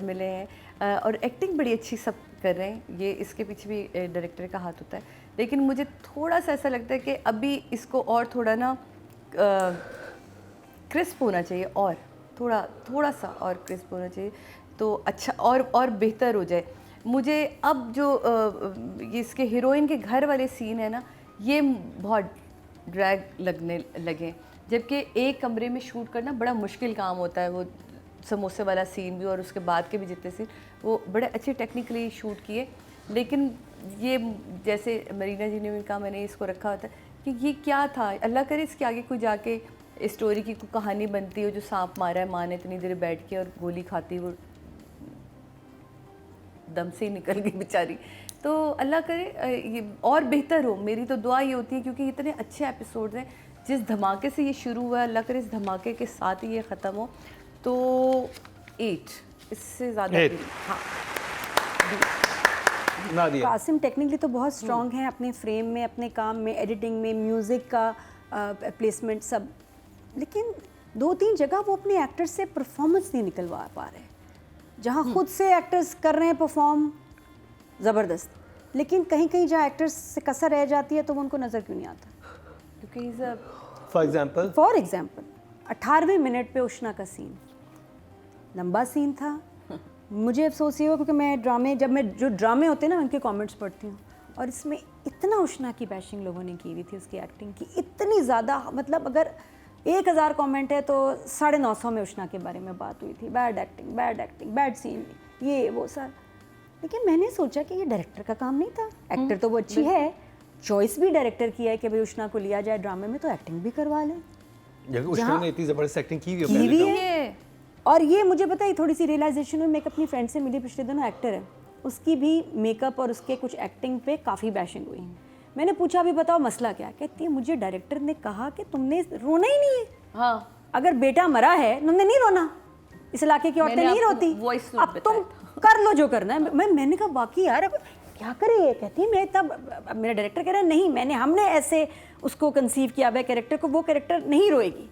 मिले हैं और एक्टिंग बड़ी अच्छी सब कर रहे हैं. ये इसके पीछे भी डायरेक्टर का हाथ होता है. लेकिन मुझे थोड़ा सा ऐसा लगता है कि अभी इसको और थोड़ा ना क्रिस्प होना चाहिए, और थोड़ा सा और क्रिस्प होना चाहिए तो अच्छा और बेहतर हो जाए. मुझे अब जो ये इसके हीरोइन के घर वाले सीन है ना, ये बहुत ड्रैग लगने लगे. जबकि एक कमरे में शूट करना बड़ा मुश्किल काम होता है. वो समोसे वाला सीन भी और उसके बाद के भी जितने सीन वो बड़े अच्छे टेक्निकली शूट किए। लेकिन ये जैसे मरीना जी ने भी कहा, मैंने इसको रखा होता कि ये क्या था, अल्लाह करे इसके आगे कोई जाके स्टोरी की कोई कहानी बनती हो, जो सांप मारा है माँ ने इतनी देर बैठ के और गोली खाती वो दम से ही निकल गई बेचारी। तो अल्लाह करे ये और बेहतर हो, मेरी तो दुआ ये होती है, क्योंकि इतने अच्छे एपिसोड्स हैं। जिस धमाके से ये शुरू हुआ, अल्लाह करे इस धमाके के साथ ही ये ख़त्म हो। तो 8 इससे ज़्यादा हाँ। नादिया, कासिम टेक्निकली तो बहुत स्ट्रॉन्ग है अपने फ्रेम में, अपने काम में, एडिटिंग में, म्यूज़िक का प्लेसमेंट सब, लेकिन 2-3 जगह वो अपने एक्टर्स से परफॉर्मेंस नहीं निकलवा पा रहे। जहाँ खुद से एक्टर्स कर रहे हैं परफॉर्म ज़बरदस्त, लेकिन कहीं कहीं जहाँ एक्टर्स से कसर रह जाती है तो वो उनको नज़र क्यों नहीं आता? क्योंकि फॉर एग्जाम्पल 18वें मिनट पे उष्णा का सीन लंबा सीन था। मुझे अफसोस ये हुआ क्योंकि मैं जो ड्रामे होते हैं ना उनके कमेंट्स पढ़ती हूँ, और इसमें इतना उष्णा की बैशिंग लोगों ने की हुई थी उसकी एक्टिंग की, इतनी ज़्यादा, मतलब अगर 1000 कमेंट है तो 950 में उष्णा के बारे में बात हुई थी, बैड एक्टिंग, बैड सीन, ये वो सर। लेकिन मैंने सोचा कि ये डायरेक्टर का काम नहीं था, एक्टर तो वो अच्छी है, चॉइस भी डायरेक्टर की है कि भाई उष्णा को लिया जाए ड्रामे में तो एक्टिंग भी करवा लें। उष्णा ने इतनी ज़बरदस्त एक्टिंग की हुई है। और ये मुझे पता है, थोड़ी सी रियलाइजेशन हुई, मैं एक अपनी फ्रेंड से मिली पिछले दिनों, एक्टर है, उसकी भी मेकअप और उसके कुछ एक्टिंग पे काफ़ी बैशिंग हुई। मैंने पूछा भी बताओ मसला क्या? कहती है मुझे डायरेक्टर ने कहा कि तुमने रोना ही नहीं है। हाँ, अगर बेटा मरा है तुमने नहीं रोना, इस इलाके की औरतें नहीं रोती, अब तुम कर लो जो करना है। मैंने कहा वाकई यार अब क्या करे ये? कहती है मैं तब, मेरा डायरेक्टर कह रहा है नहीं, हमने ऐसे उसको कंसीव किया हुआ कैरेक्टर को, वो कैरेक्टर नहीं रोएगी।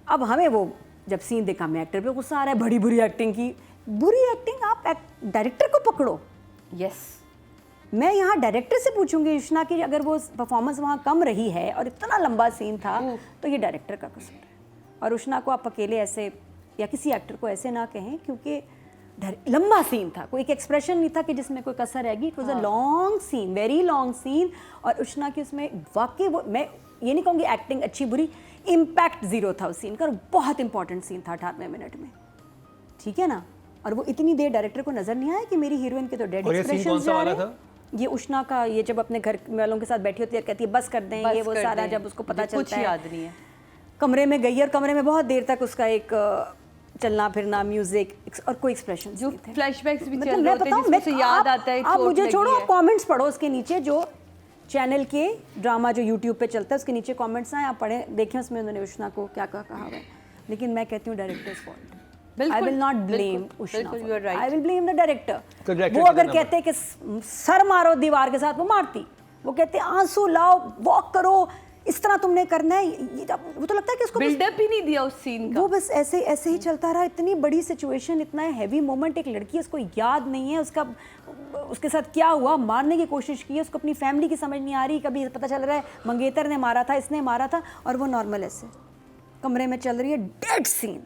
अब हमें वो जब सीन देखा, मैं एक्टर पे गुस्सा आ रहा है, बड़ी बुरी एक्टिंग की। बुरी एक्टिंग आप डायरेक्टर को पकड़ो। यस, मैं यहाँ डायरेक्टर से पूछूंगी उष्णा की, अगर वो परफॉर्मेंस वहाँ कम रही है और इतना लंबा सीन था तो ये डायरेक्टर का कसूर है। और उष्णा को आप अकेले ऐसे या किसी एक्टर को ऐसे ना कहें, क्योंकि लंबा सीन था, कोई एक एक्सप्रेशन नहीं था कि जिसमें कोई कसर रहेगी। It was a long scene, very long scene. और उष्णा की उसमें वाकई वो, मैं ये नहीं कहूँगी एक्टिंग अच्छी बुरी, इम्पैक्ट 0 था उस सीन का, और बहुत इंपॉर्टेंट सीन था 18वें मिनट में, ठीक है ना। और वो इतनी देर डायरेक्टर को नजर नहीं आया कि मेरी हीरोइन के तो डेड एक्सप्रेशन जा रहे हैं। ये उष्णा का, ये जब अपने घर वालों के साथ बैठी होती है, कहती है बस कर दें, ये वो सारा, जब उसको पता चलता है याद नहीं है, कमरे में गई और कमरे में बहुत देर तक उसका एक चलना फिरना, म्यूजिक और कोई एक्सप्रेशन, जो फ्लैशबैक्स भी मतलब चल रहे होते हैं जिसमें याद आता है। आप मुझे छोड़ो, आप कमेंट्स पढ़ो उसके नीचे, जो चैनल के ड्रामा जो यूट्यूब पे चलता है उसके नीचे कमेंट्स हैं, आप पढ़ें देखें उसमें उन्होंने उष्णा को क्या कहा हुआ है। लेकिन मैं कहती हूँ directors fault, I will not blame Ushana, I will blame the director. वो अगर कहते कि सर मारो दीवार के साथ, वो मारती। वो कहते आंसू लाओ, वॉक करो, इस तरह तुमने करना है, वो तो लगता है कि उसको बिल्डअप ही नहीं दिया उस सीन का, वो बस ऐसे ऐसे ही चलता रहा। इतनी बड़ी सिचुएशन, इतना हैवी मोमेंट, एक लड़की, उसको याद नहीं है उसका, उसके साथ क्या हुआ, मारने की कोशिश की है, उसको अपनी फैमिली की समझ नहीं आ रही। कभी पता चल रहा है मंगेतर ने मारा था, इसने मारा था, और वो नॉर्मल ऐसे कमरे में चल रही है, डेड सीन।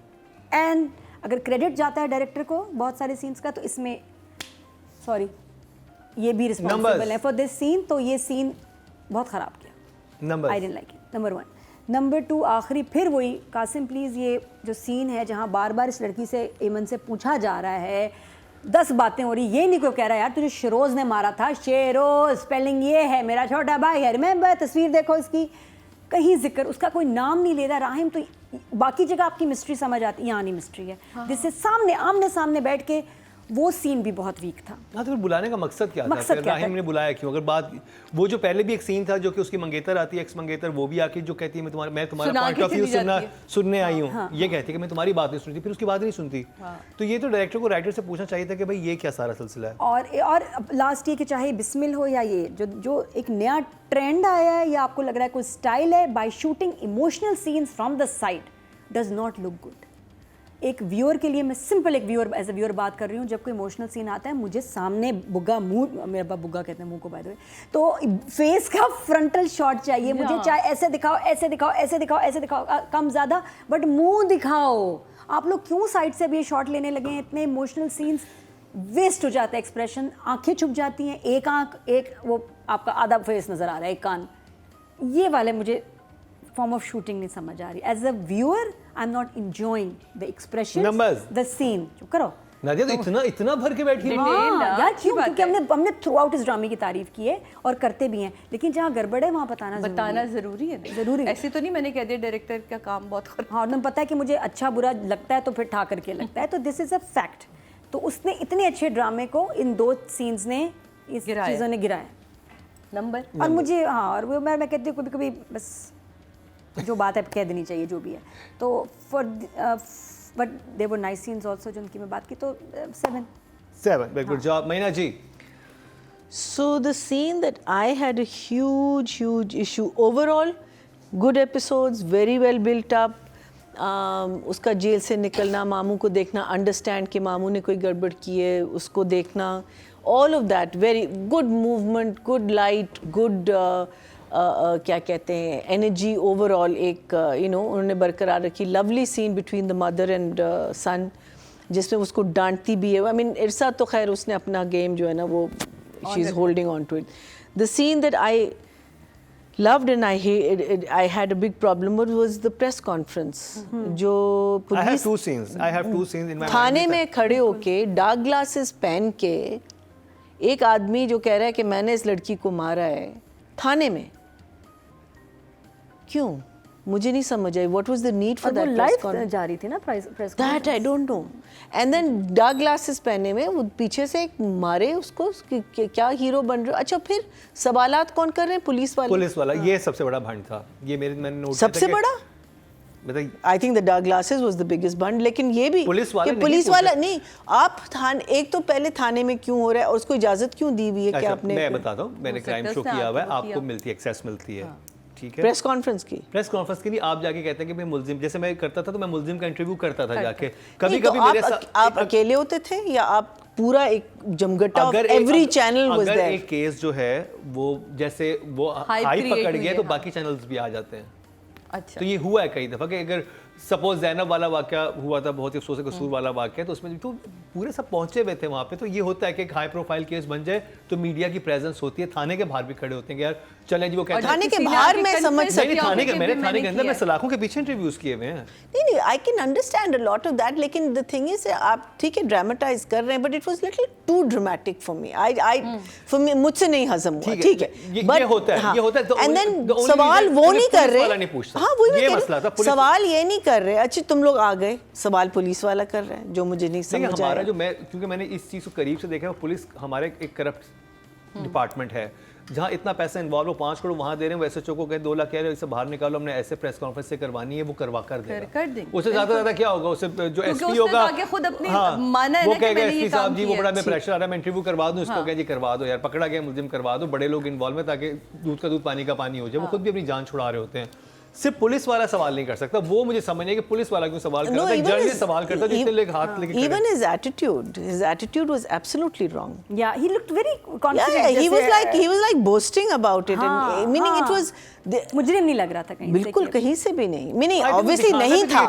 एंड अगर क्रेडिट जाता है डायरेक्टर को बहुत सारे सीन्स का, तो इसमें सॉरी ये भी रिस्पॉन्सिबल है फॉर दिस सीन। तो ये सीन बहुत ख़राब किया, I didn't like it, number 1। Number 2, आखिरी फिर वही, कासिम प्लीज़, ये जो सीन है जहाँ बार बार इस लड़की से, एमन से पूछा जा रहा है, 10 बातें हो रही, ये नहीं कोई कह रहा यार तुझे शिरोज ने मारा था, शेरोज स्पेलिंग ये है, मेरा छोटा भाई है, रिमेंबर, तस्वीर देखो इसकी, कहीं जिक्र उसका कोई नाम नहीं ले रहा राहिम। तो बाकी जगह आपकी मिस्ट्री समझ आती, यहाँ नहीं मिस्ट्री है। जिससे सामने आमने सामने बैठ के, वो सीन भी बहुत वीक था। हाँ, तो फिर बुलाने का मकसद क्या था? राहिम ने बुलाया क्यों? अगर बात, वो जो पहले भी एक सीन था जो कि उसकी मंगेतर आती है, एक्स मंगेतर, वो भी आके जो कहती है मैं तुम्हारा पॉइंट ऑफ व्यू सुनने आई हूँ, ये कहती है कि मैं तुम्हारी बात नहीं सुनती, फिर उसकी बात नहीं सुनती। तो ये तो डायरेक्टर को, राइटर से पूछना चाहिए था कि भाई ये क्या सारा सिलसिला है। और लास्ट ये कि चाहे बिस्मिल हो या ये जो एक नया ट्रेंड आया है, या आपको लग रहा है कोई स्टाइल है, by shooting emotional scenes from the side does not look good. एक व्यूअर के लिए, मैं सिंपल एक व्यूअर, एज ए व्यूअर बात कर रही हूँ, जब कोई इमोशनल सीन आता है, मुझे सामने बुग्गा मुंह, मेरे पास बुग्गा कहते हैं मुंह को बाय द वे, तो फेस का फ्रंटल शॉट चाहिए मुझे, चाहे ऐसे दिखाओ, ऐसे दिखाओ, ऐसे दिखाओ, ऐसे दिखाओ, कम ज़्यादा, बट मुंह दिखाओ। आप लोग क्यों साइड से भी ये शॉट लेने लगे हैं? इतने इमोशनल सीन्स वेस्ट हो जाता है, एक्सप्रेशन, आंखें छुप जाती हैं, एक आंख, एक वो आपका आधा फेस नज़र आ रहा है, एक कान, ये वाले मुझे फॉर्म ऑफ शूटिंग नहीं समझ आ रही। As a viewer I am not enjoying the expression, Numbers. The scene. चुप करो। नादिया तो इतना भर के बैठी है। हाँ, यार क्यों? क्योंकि हमने थ्रू आउट इस ड्रामे की तारीफ की है और करते भी हैं, लेकिन जहाँ गड़बड़ है वहाँ बताना ज़रूरी है। ज़रूरी है। ऐसे तो नहीं मैंने कह दिया डायरेक्टर का काम बहुत खराब। हाँ, उन्हें पता है कि मुझे अच्छा बुरा लगता है तो फिर ठा करके लगता है, तो दिस इज़ अ फैक्ट। तो उसने इतने अच्छे ड्रामे को इन 2 सीन्स ने, इस चीज़ों ने गिराया नंबर। और मुझे हाँ, और वो मैं कहती हूँ कभी कभी बस जो बात है कह देनी चाहिए जो भी है। तो for but there were nice scenes also जो उनकी मैं बात की, तो 7 वेरी गुड जॉब मैना जी। So the scene that I had a huge issue overall, good episodes, very well built up. उसका जेल से निकलना, मामू को देखना, अंडरस्टैंड कि मामू ने कोई गड़बड़ की है, उसको देखना, all of that, very good movement, good light, good क्या कहते हैं एनर्जी ओवरऑल, एक उन्होंने बरकरार रखी। Lovely scene between the mother and son जिसमें उसको डांटती भी है। आई मीन इरसा तो खैर उसने अपना गेम जो है ना वो she is holding on to it. The scene that I loved and I had a big problem was the press conference जो I have two scenes in my थाने में खड़े होके डार्क ग्लासेस पहन के एक आदमी जो कह रहा है कि मैंने इस लड़की को मारा है थाने में, क्यों? मुझे नहीं समझ आई what was the need for that press conference. जा रही थी ना press that I don't know. And then dark glasses पहने में वो पीछे से एक मारे उसको क्या हीरो बन रहे हो। अच्छा फिर सवालात कौन कर रहे हैं? पुलिस वाला। ये सबसे बड़ा भंड था। ये मैंने नोट किया सबसे बड़ा I think the dark glasses was the biggest बंड। लेकिन ये भी पुलिस वाला नहीं, आप थाने एक तो पहले थाने में क्यों हो रहा है और उसको इजाजत क्यों दी हुई है कि आपने? मैं बताता हूँ, मैंने क्राइम शो किया हुआ है, आपको मिलती है एक्सेस मिलती है, ठीक है। प्रेस कॉन्फ्रेंस के लिए आप जाके कहते हैं कि मैं मुल्जिम, जैसे मैं करता था तो मैं मुल्जिम का इंटरव्यू करता था जाके। कभी तो कभी मेरे साथ आप अकेले होते थे या आप पूरा एक जमघटा of every channel was there? अगर एक केस जो है वो जैसे वो हाई पकड़ गया तो बाकी चैनल्स भी आ जाते हैं। अच्छा, तो ये हुआ है कई दफा कि अगर सपोज जैनब वाला वाकया हुआ था, बहुत ही अफसोस है कसूर वाला वाकया, तो उसमें तो पूरे सब पहुंचे हुए थे वहाँ पे। तो ये होता है कि एक हाई प्रोफाइल केस बन जाए तो मीडिया की प्रेजेंस होती है, थाने के बाहर भी खड़े होते हैं कि यार चलें जी वो कहते हैं थाने के बाहर मैं समझ सकती हूँ, मैंने थाने के अंदर मैं सलाखों के पीछे इंटरव्यूज किए हुए हैं। नहीं I can understand a lot of that, लेकिन द थिंग इज आप ठीक है ड्रामेटाइज कर रहे हैं but it was little too dramatic for me. For me मुझसे नहीं हजम हुआ, ठीक है। ये होता है एंड देन सवाल वो नहीं कर रहे। हाँ वही मैं कह रही हूँ, सवाल ये नहीं कर रहे। अच्छा तुम लोग आ गए, सवाल पुलिस वाला कर रहे हैं जो मुझे नहीं समझ आया। हमारा जो मैं क्योंकि मैंने इस चीज़ को करीब से देखा है, पुलिस हमारे एक करप्ट डिपार्टमेंट है जहाँ इतना पैसा इन्वॉल्व हो, 5 करोड़ वहाँ दे रहे हैं, वैसे चौको कहे 2 लाख कह रहे हैं, इसे बाहर निकालो, हमने ऐसे प्रेस कॉन्फ्रेंस से करवानी है, वो करवा कर देंगे। उससे ज़्यादा क्या होगा, उससे जो एसपी होगा वो कहेगा एसपी साहब जी वो बड़ा मैं प्रेशर आ रहा है, मैं इंटरव्यू करवा दूँ, इसको कहें जी करवा दो यार, पकड़ा गया मुल्जिम करवा दो, बड़े लोग इन्वॉल्व है ताकि दूध का दूध पानी का पानी हो जाए। वो खुद भी अपनी जान छुड़ा रहे होते हैं। सिर्फ पुलिस वाला सवाल नहीं कर सकता, वो मुझे समझ नहीं कि पुलिस वाला क्यों सवाल करता है, जर्नलिस्ट सवाल करता है जितने लोग हाथ लेके even his attitude was absolutely wrong. Yeah, he looked very confident. Yeah, he was like boasting about it, and meaning it was मुजरिम नहीं लग रहा था कहीं से। बिल्कुल कहीं से भी नहीं, मीनिंग ऑब्वियसली नहीं था,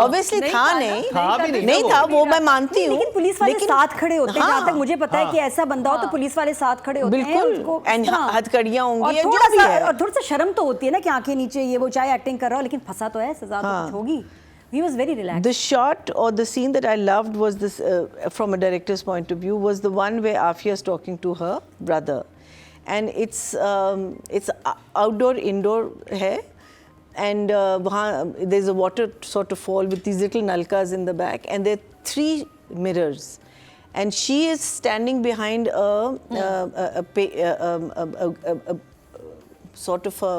ऑब्वियसली था नहीं था, वो मैं मानती हूँ। लेकिन पुलिस वाले साथ खड़े होते हैं, जहाँ तक मुझे पता है कि ऐसा बंदा हो तो पुलिस वाले साथ खड़े होते हैं बिल्कुल, एंड हथकड़ियाँ होंगी और थोड़ा सा शर्म तो होती है ना कि आंखें नीचे, ये वो चाहे एक्टिंग कर रहा हो लेकिन फंसा तो है, सजा तो कुछ होगी। He was very relaxed. The shot or the scene that I loved was this, from a director's point of view, was the one where Afia is talking to her brother, and it's outdoor indoor है, and वहाँ there's a water sort of fall with these little nalkas in the back, and there are 3 mirrors, and she is standing behind a sort of a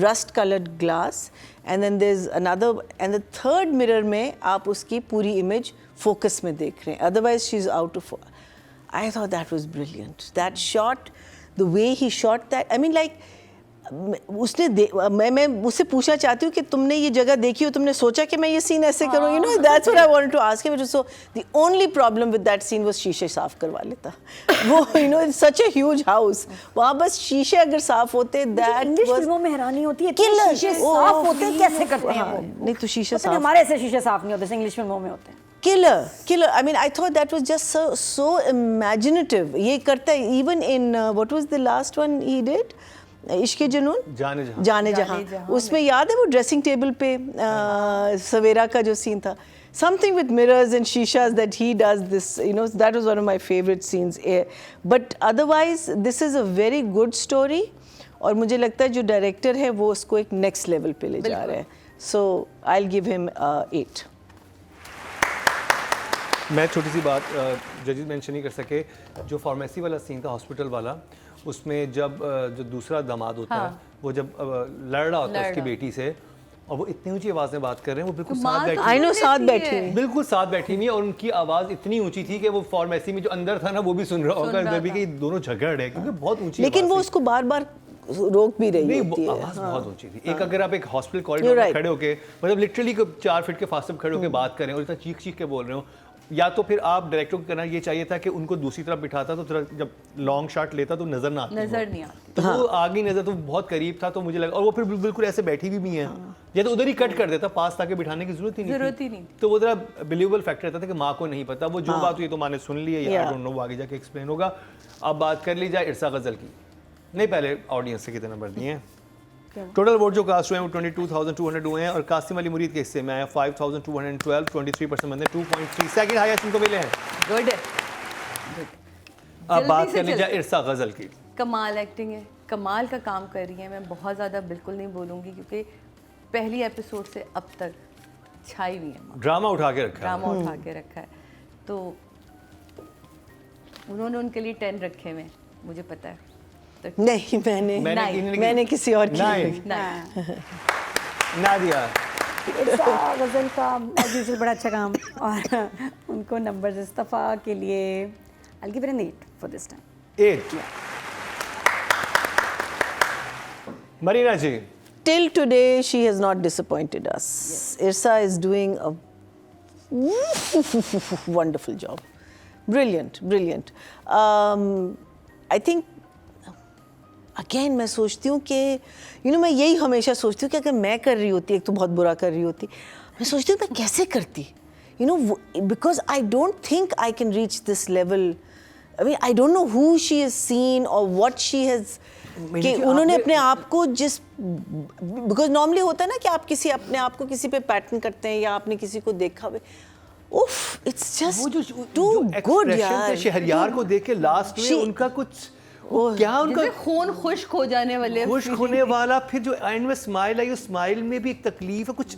rust-colored glass, and then there's another, and the third mirror में आप उसकी पूरी image focus में देख रहे हैं. Otherwise, she's out of. I thought that was brilliant. That shot, the way he shot that. I mean, like उसने मैं उससे पूछना चाहती हूँ कि तुमने ये जगह देखी हो, तुमने सोचा कि मैं ये सीन ऐसे करूँ, you know, that's what I wanted to ask him. So the only problem with that scene was शीशे साफ करवा लेता वो, you know, it's such a huge house, वहाँ बस शीशे अगर साफ होते, that इंग्लिश फिल्मों में हैरानी होती है कि शीशे साफ होते हैं, कैसे करते हैं वो? नहीं तो शीशे साफ, हमारे ऐसे शीशे साफ नहीं होते जैसे इंग्लिश फिल्मों में होते हैं। Killer. I mean, I thought that was just so imaginative. ये करता है, even in what was the last one he did? इश्क जुनून, जाने जहां, जाने जहां, उसमें याद है वो ड्रेसिंग टेबल पे सवेरा का जो सीन था, something with mirrors and shishas that he does this, you know, that was one of my favorite scenes. But otherwise this is a very good story और मुझे लगता है जो डायरेक्टर है वो उसको एक नेक्स्ट लेवल पे ले जा रहे हैं. So I'll give him 8. मैं छोटी सी बात जजेस मेंशन नहीं कर सके, जो फार्मेसी वाला सीन था हॉस्पिटल वाला, उसमें जब जो दूसरा दामाद होता है वो जब लड़ रहा होता है उसकी बेटी से और वो इतनी ऊंची आवाज में बात कर रहे हैं, वो बिल्कुल साथ बैठी, I know साथ बैठी है, बिल्कुल साथ बैठी हुई है और उनकी आवाज इतनी ऊंची थी कि वो फार्मेसी में जो अंदर था ना वो भी सुन रहा होगा इधर भी कि दोनों झगड़ रहे हैं क्योंकि बहुत ऊंची, लेकिन वो उसको बार बार रोक भी रही होती है. आवाज बहुत ऊंची थी. एक अगर आप एक हॉस्पिटल कॉरिडोर में खड़े होके मतलब लिटरली 4 फीट के फासले खड़े होके बात करें और इतना चीख चीख के बोल रहे हो, या तो फिर आप डायरेक्टर को करना ये चाहिए था कि उनको दूसरी तरफ बिठाता तो थोड़ा जब लॉन्ग शॉट लेता तो नजर ना आती, तो वो आगे नजर तो बहुत करीब था तो मुझे लगा, और वो फिर बिल्कुल ऐसे बैठी भी है, या तो उधर ही कट कर देता, पास ताकि बिठाने की जरूरत ही नहीं, तो वो जरा बिलीवेबल फैक्टर रहता था कि माँ को नहीं पता, वो जो बात हुई तो माँ ने सुन ली है, या आई डोंट नो, वो आगे जाके एक्सप्लेन होगा. अब बात कर ली जाए इरसा गजल की. नहीं, पहले ऑडियंस से कितने नंबर दिए हैं? टोटल वोट जो कास्ट हुए हैं वो 22,200 हुए हैं और कासिम अली मुरीद के हिस्से में आया 5,212, 23% बनते 2.3, सेकंड हाईएस्ट इनको मिले हैं. गुड है. अब बात करने जाए इरसा गजल की. कमाल एक्टिंग है, कमाल का काम कर रही है. मैं बहुत ज़्यादा बिल्कुल नहीं बोलूँगी क्योंकि पहली एपिसोड से अब तक छाई हुई है, ड्रामा उठा के रखा है, ड्रामा उठा के रखा है. तो उन्होंने उनके लिए 10 रखे हुए, मुझे पता है. नहीं, मैंने किसी और की ना दिया. गजल का एज यूजुअल बड़ा अच्छा काम और उनको नंबर्स इस्तफा के लिए I'll give it an 8 for this time. 8. Marina ji. Till today she has not disappointed us. Irsa is doing a wonderful job. Brilliant. I think again मैं सोचती हूँ कि मैं यही हमेशा सोचती हूँ कि अगर मैं कर रही होती, एक तो बहुत बुरा कर रही होती, मैं सोचती हूँ मैं कैसे करती, because I don't think I can reach this level. I mean I don't know who she has seen और व्हाट शी हैज, कि उन्होंने अपने आप को बिकॉज नॉर्मली होता है ना कि आप किसी अपने आप को किसी पे पैटर्न करते हैं या आपने किसी को देखा हुआ, उफ, इट्स जस्ट टू गुड यार. शहरयार को देख के लास्ट में उनका कुछ क्या, उनका खून खुश्क हो जाने वाले, खुश्क होने वाला, फिर जो एंड में स्माइल आई, उस स्माइल में भी एक तकलीफ है कुछ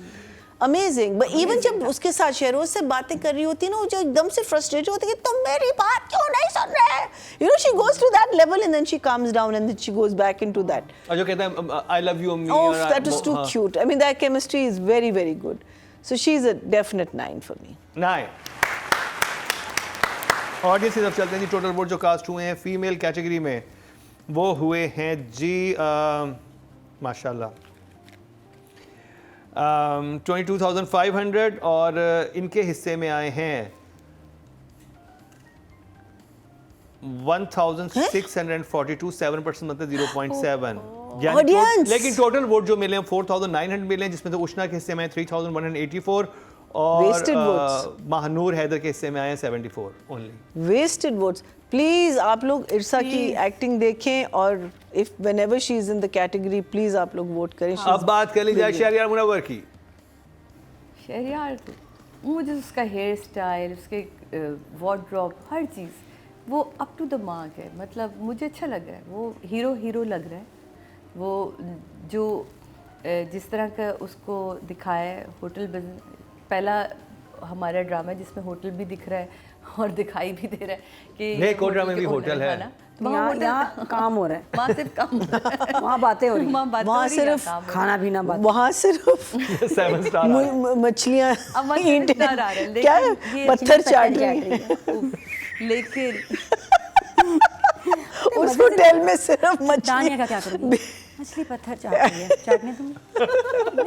अमेजिंग. बट इवन जब उसके साथ शहरोज से बातें कर रही होती है ना, वो जो एकदम से फ्रस्ट्रेटेड होती है कि तुम मेरी बात क्यों नहीं सुन रहे, she goes to that level and then she comes down and then she goes back into that. और जो कहता है आई लव यू अम्मी, oh that was too cute. I mean that chemistry is very very good. So she is a definite 9 for me. 9. Audience की तरफ चलते हैं जी. टोटल वोट जो कास्ट हुए हैं फीमेल कैटेगरी में वो हुए हैं जी माशाल्लाह 22,500 और इनके हिस्से में आए हैं 1,642, 7% मतलब 0.7. लेकिन टोटल वोट जो मिले हैं 4,900 मिले हैं, जिसमें से उष्णा के हिस्से में 3,184 और महानूर हैदर के हिस्से में आए हैं 74 ओनली. Wasted votes. प्लीज आप लोग इरसा की एक्टिंग देखें और if whenever she is in the category please आप लोग वोट करें. अब बात कर ली जाए शहरयार मुनव्वर की. शहरयार मुझे उसका हेयर स्टाइल, उसके वार्डरोब, हर चीज़ वो अप टू द मार्क है. मतलब मुझे अच्छा लग रहा है, वो हीरो लग रहा है. वो जो जिस तरह का उसको दिखाया है होटल बिजनेस, पहला हमारा ड्रामा है जिसमें होटल भी दिख रहा है और दिखाई भी दे रहा है कि नहीं, कोटरा में भी होटल है ना, यहाँ काम हो रहा है, वहाँ सिर्फ काम हो रहा है, वहाँ बातें हो रही हैं, वहाँ सिर्फ खाना पीना बात, वहाँ सिर्फ 7 स्टार मछलियाँ क्या पत्थर चाट रही है. लेकिन उस होटल में सिर्फ दानिया का क्या करोगी? मछली पत्थर चाट रही है, चाटने तुम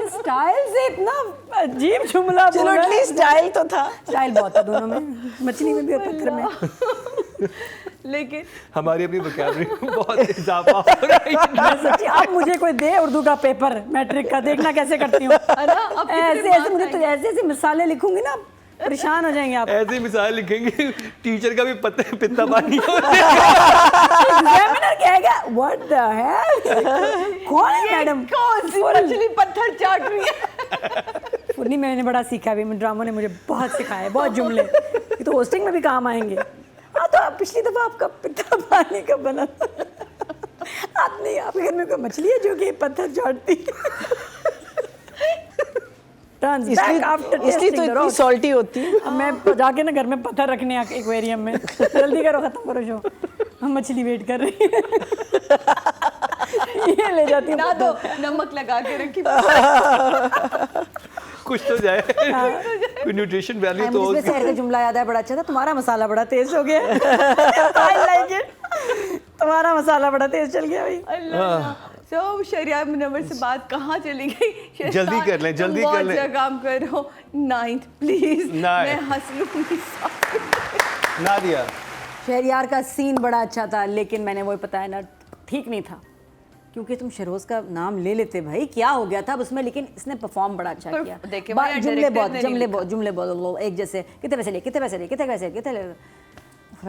स्टाइल से इतना अजीब जुमला. चलो एटलीस्ट स्टाइल तो था. स्टाइल बहुत था दोनों में, मछली में भी और पत्थर में. लेकिन हमारी अपनी वोकैबुलरी में बहुत इजाफा हो रहा है. सच्ची अब मुझे कोई दे उर्दू का पेपर मैट्रिक का, देखना कैसे करती हूँ. ऐसे मुझे तो ऐसे मिसालें लिखूंगी ना, परेशान हो जाएंगे आप। ऐसी मिसाल लिखेंगे टीचर का भी पित्ता पानी एग्जामिनर कहेगा व्हाट द हेल, कौन है मैडम? कौन सी मछली पत्थर चाट रही है? नहीं, मैंने बड़ा सीखा भी, ड्रामा ने मुझे बहुत सिखाया, बहुत जुमले, ये तो होस्टिंग में भी काम आएंगे। हाँ तो आप पिछली दफा आपका पिता पानी का बना आप नहीं, आपके घर में कोई मछली है जो कि पत्थर चाटती इसलिए तो इतनी सॉल्टी होती है। अब मैं जाके ना घर में पत्थर रखने एक्वेरियम में, जल्दी करो, खत्म करो शो, हम मछली वेट कर रही हैं। ये ले जाती ना तो नमक लगा के रखी। कुछ तो जाए, कोई न्यूट्रिशन वैल्यू तो मुझे शहर का जुमला याद है, बड़ा अच्छा था, तुम्हारा मसाला बड़ा तेज हो गया। I like it. तुम्हारा मसाला बड़ा तेज चल गया भाई। अल्लाह, तो शहरियार मुनव्वर से बात कहाँ चली गई? जल्दी कर लें, जल्दी कर लें। बहुत काम करो, 9th प्लीज, 9 मैं हंस लूंगी। नादिया, शहरियार का सीन बड़ा अच्छा था, लेकिन मैंने वही बताया ना, ठीक नहीं था, क्योंकि तुम शहरोज का नाम ले लेते भाई, क्या हो गया था अब उसमें, लेकिन इसने परफॉर्म बड़ा अच्छा किया। जुमले बहुत एक जैसे, कितने पैसे ले, कितने पैसे ले, कितने पैसे, कितने ले,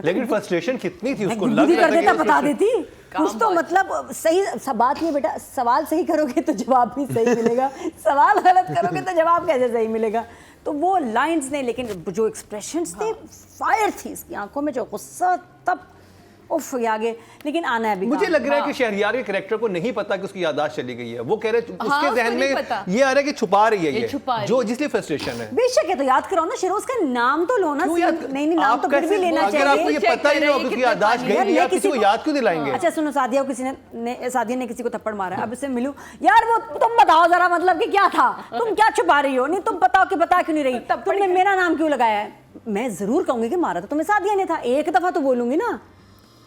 लेकिन फ्रस्ट्रेशन कितनी थी उसको, लग लग कर रहा देता, था बता देती कुछ तो, मतलब सही बात नहीं बेटा, सवाल सही करोगे तो जवाब भी सही मिलेगा, सवाल गलत करोगे तो जवाब कैसे सही मिलेगा। तो वो लाइंस ने, लेकिन जो एक्सप्रेशंस थे, फायर थी इसकी आंखों में, जो गुस्सा, तब उफ आगे, लेकिन आना है अभी। मुझे लग रहा है कि शहरियार के कैरेक्टर को नहीं पता कि उसकी याददाश्त चली गई है, वो कह रहे उसके जहन में ये आ रहा है कि छुपा रही है ये जो, जिसलिए फ्रस्ट्रेशन है। बेशक है, तो याद कराओ ना, शहरोज का नाम तो लो ना। नहीं नाम तो फिर भी लेना चाहिए। अगर आपको ये पता ही नहीं हो कि उसकी याददाश्त गई नहीं, आप किसी को याद क्यों दिलाएंगे? अच्छा सुनो, सादिया ने किसी को थप्पड़ मारा, अब इससे मिलूं, यार वो तुम बताओ जरा, मतलब कि क्या था, तुम क्या छुपा रही हो, नहीं तुम बताओ कि बता क्यों नहीं रही, तुमने मेरा नाम क्यों लगाया है? मैं जरूर कहूंगी कि मारा तो तुम्हें सादिया ने था, एक दफा तो बोलूंगी ना,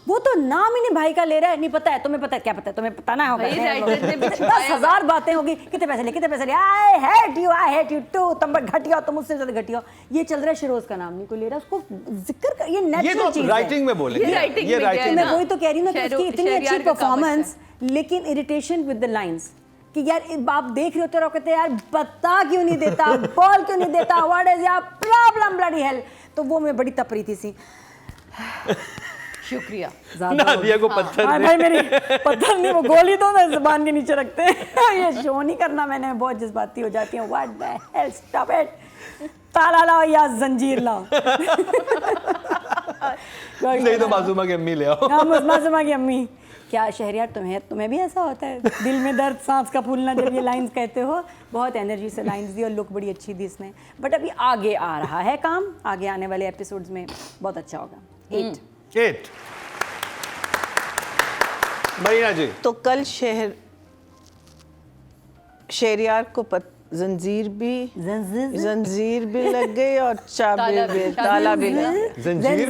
वो तो नाम ही नहीं भाई का ले रहा है, नहीं पता है तुम्हें, पता है क्या पता है तुम्हें, पता ना होगा, 10,000 बातें होगी, कितने पैसे ले, कितने पैसे ले, आई हेट यू टू, तुम घटिया, तुम मुझसे ज्यादा घटिया, ये चल रहा है। शहरोज का नाम नहीं कोई ले रहा, उसको जिक्र कर, ये नेचुरल चीज है, राइटिंग में बोले, ये राइटिंग मैं वही तो कह रही हूँ ना, कि उसकी इतनी अच्छी परफॉर्मेंस, लेकिन इरिटेशन विद द लाइंस, कि यार आप देख रहे होते रहो, कहते यार बता क्यों नहीं देता, बॉल क्यों नहीं देता, what is your problem bloody hell. तो वो मैं बड़ी तपरी थी सी। शुक्रिया। नादिया को पत्थर हाँ भाई, मेरी पत्थर नहीं, वो गोली तो मैं जुबान के नीचे रखते हैं। ये शो नहीं करना मैंने, बहुत जज्बाती हो जाती हूँ। What the hell, stop it, ताला लाओ या जंजीर लाओ। नहीं तो मासूमा की अम्मी ले आओ। हाँ, मासूमा की अम्मी। क्या शहरियार तुम्हें भी ऐसा होता है, दिल में दर्द सांस का फूलना, जब ये लाइंस कहते हो? बहुत एनर्जी से लाइंस दी और लुक बड़ी अच्छी दी इसने, बट अभी आगे आ रहा है काम, आगे आने वाले एपिसोड्स में बहुत अच्छा होगा। 8 मरीना जी, तो कल शहरियार को जंजीर भी लग गई और चाबी भी, ताला भी लग गया। जंजीर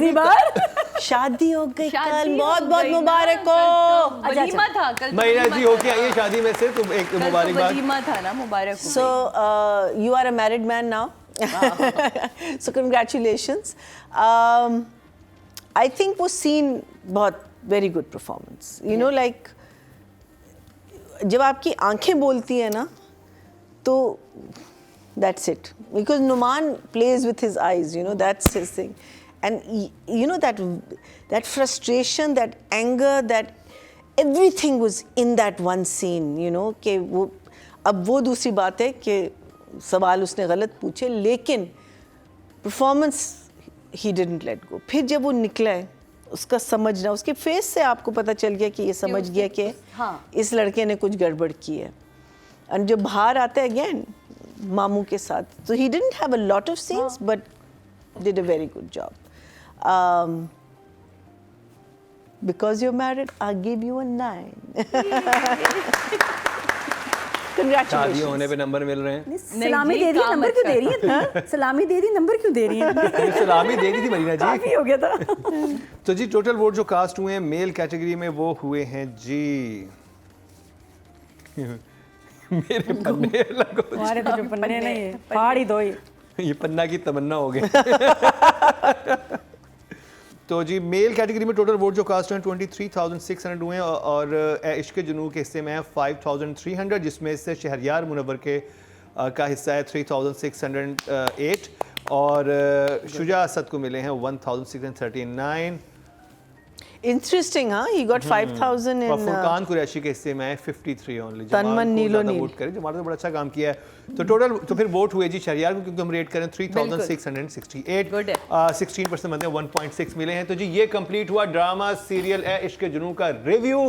शादी हो गई कल, बहुत बहुत मुबारक हो। वलीमा था कल, मरीना जी होके आई है शादी में से, तो एक मुबारकबाद। वलीमा था ना, मुबारक हो। So you are a married man now. So congratulations. I think वो सीन बहुत very good performance, you know, like जब आपकी आंखें बोलती है ना, तो that's it, because Numan plays with his eyes, you know, that's his thing, and you know that frustration, that anger, that everything was in that one scene, you know, कि वो, अब वो दूसरी बात है कि सवाल उसने गलत पूछे, लेकिन performance he didn't let go। फिर जब वो निकला है, उसका समझना, उसके फेस से आपको पता चल गया कि ये समझ गया कि इस लड़के ने कुछ गड़बड़ की है। और जब बाहर आता है अगेन मामू के साथ, तो he didn't have a lot of scenes but did a very good job। Because you're married, I'll give you a 9। शादी होने पे नंबर मिल रहे हैं। सलामी दे दी, नंबर क्यों दे रही है? सलामी दे दी, नंबर क्यों दे रही है? सलामी दे दी थी मरीना जी। काफी हो गया था। तो जी टोटल वोट जो कास्ट हुए हैं मेल कैटेगरी में, वो हुए हैं जी मेरे पन्ने लगो, हमारे तो जो पन्ने नहीं है, पहाड़ ही दो ही। ये पन्ना की तमन्ना हो गई। तो जी मेल कैटेगरी में टोटल वोट जो कास्ट हैं 23,600 हुए हैं, और इश्क जुनू के हिस्से में है 5,300, जिसमें से शहरियार मुनव्वर के का हिस्सा है 3,608, और शुजा असद को मिले हैं 1639। इंटरेस्टिंग, हाँ, ही गॉट 5000 और इन फुरकान कुरैशी के हिस्से में 53 ओनली। तनमन नीलो नील। वोट करें, जमात ने बड़ा अच्छा काम किया है। तो टोटल तो फिर वोट हुए जी शहरियार को, क्योंकि हम रेट करें 3668। Good है। 16% बनते हैं, 1.6 मिले हैं। तो जी ये कंप्लीट हुआ ड्रामा सीरियल ए इश्क जुनून का रिव्यू।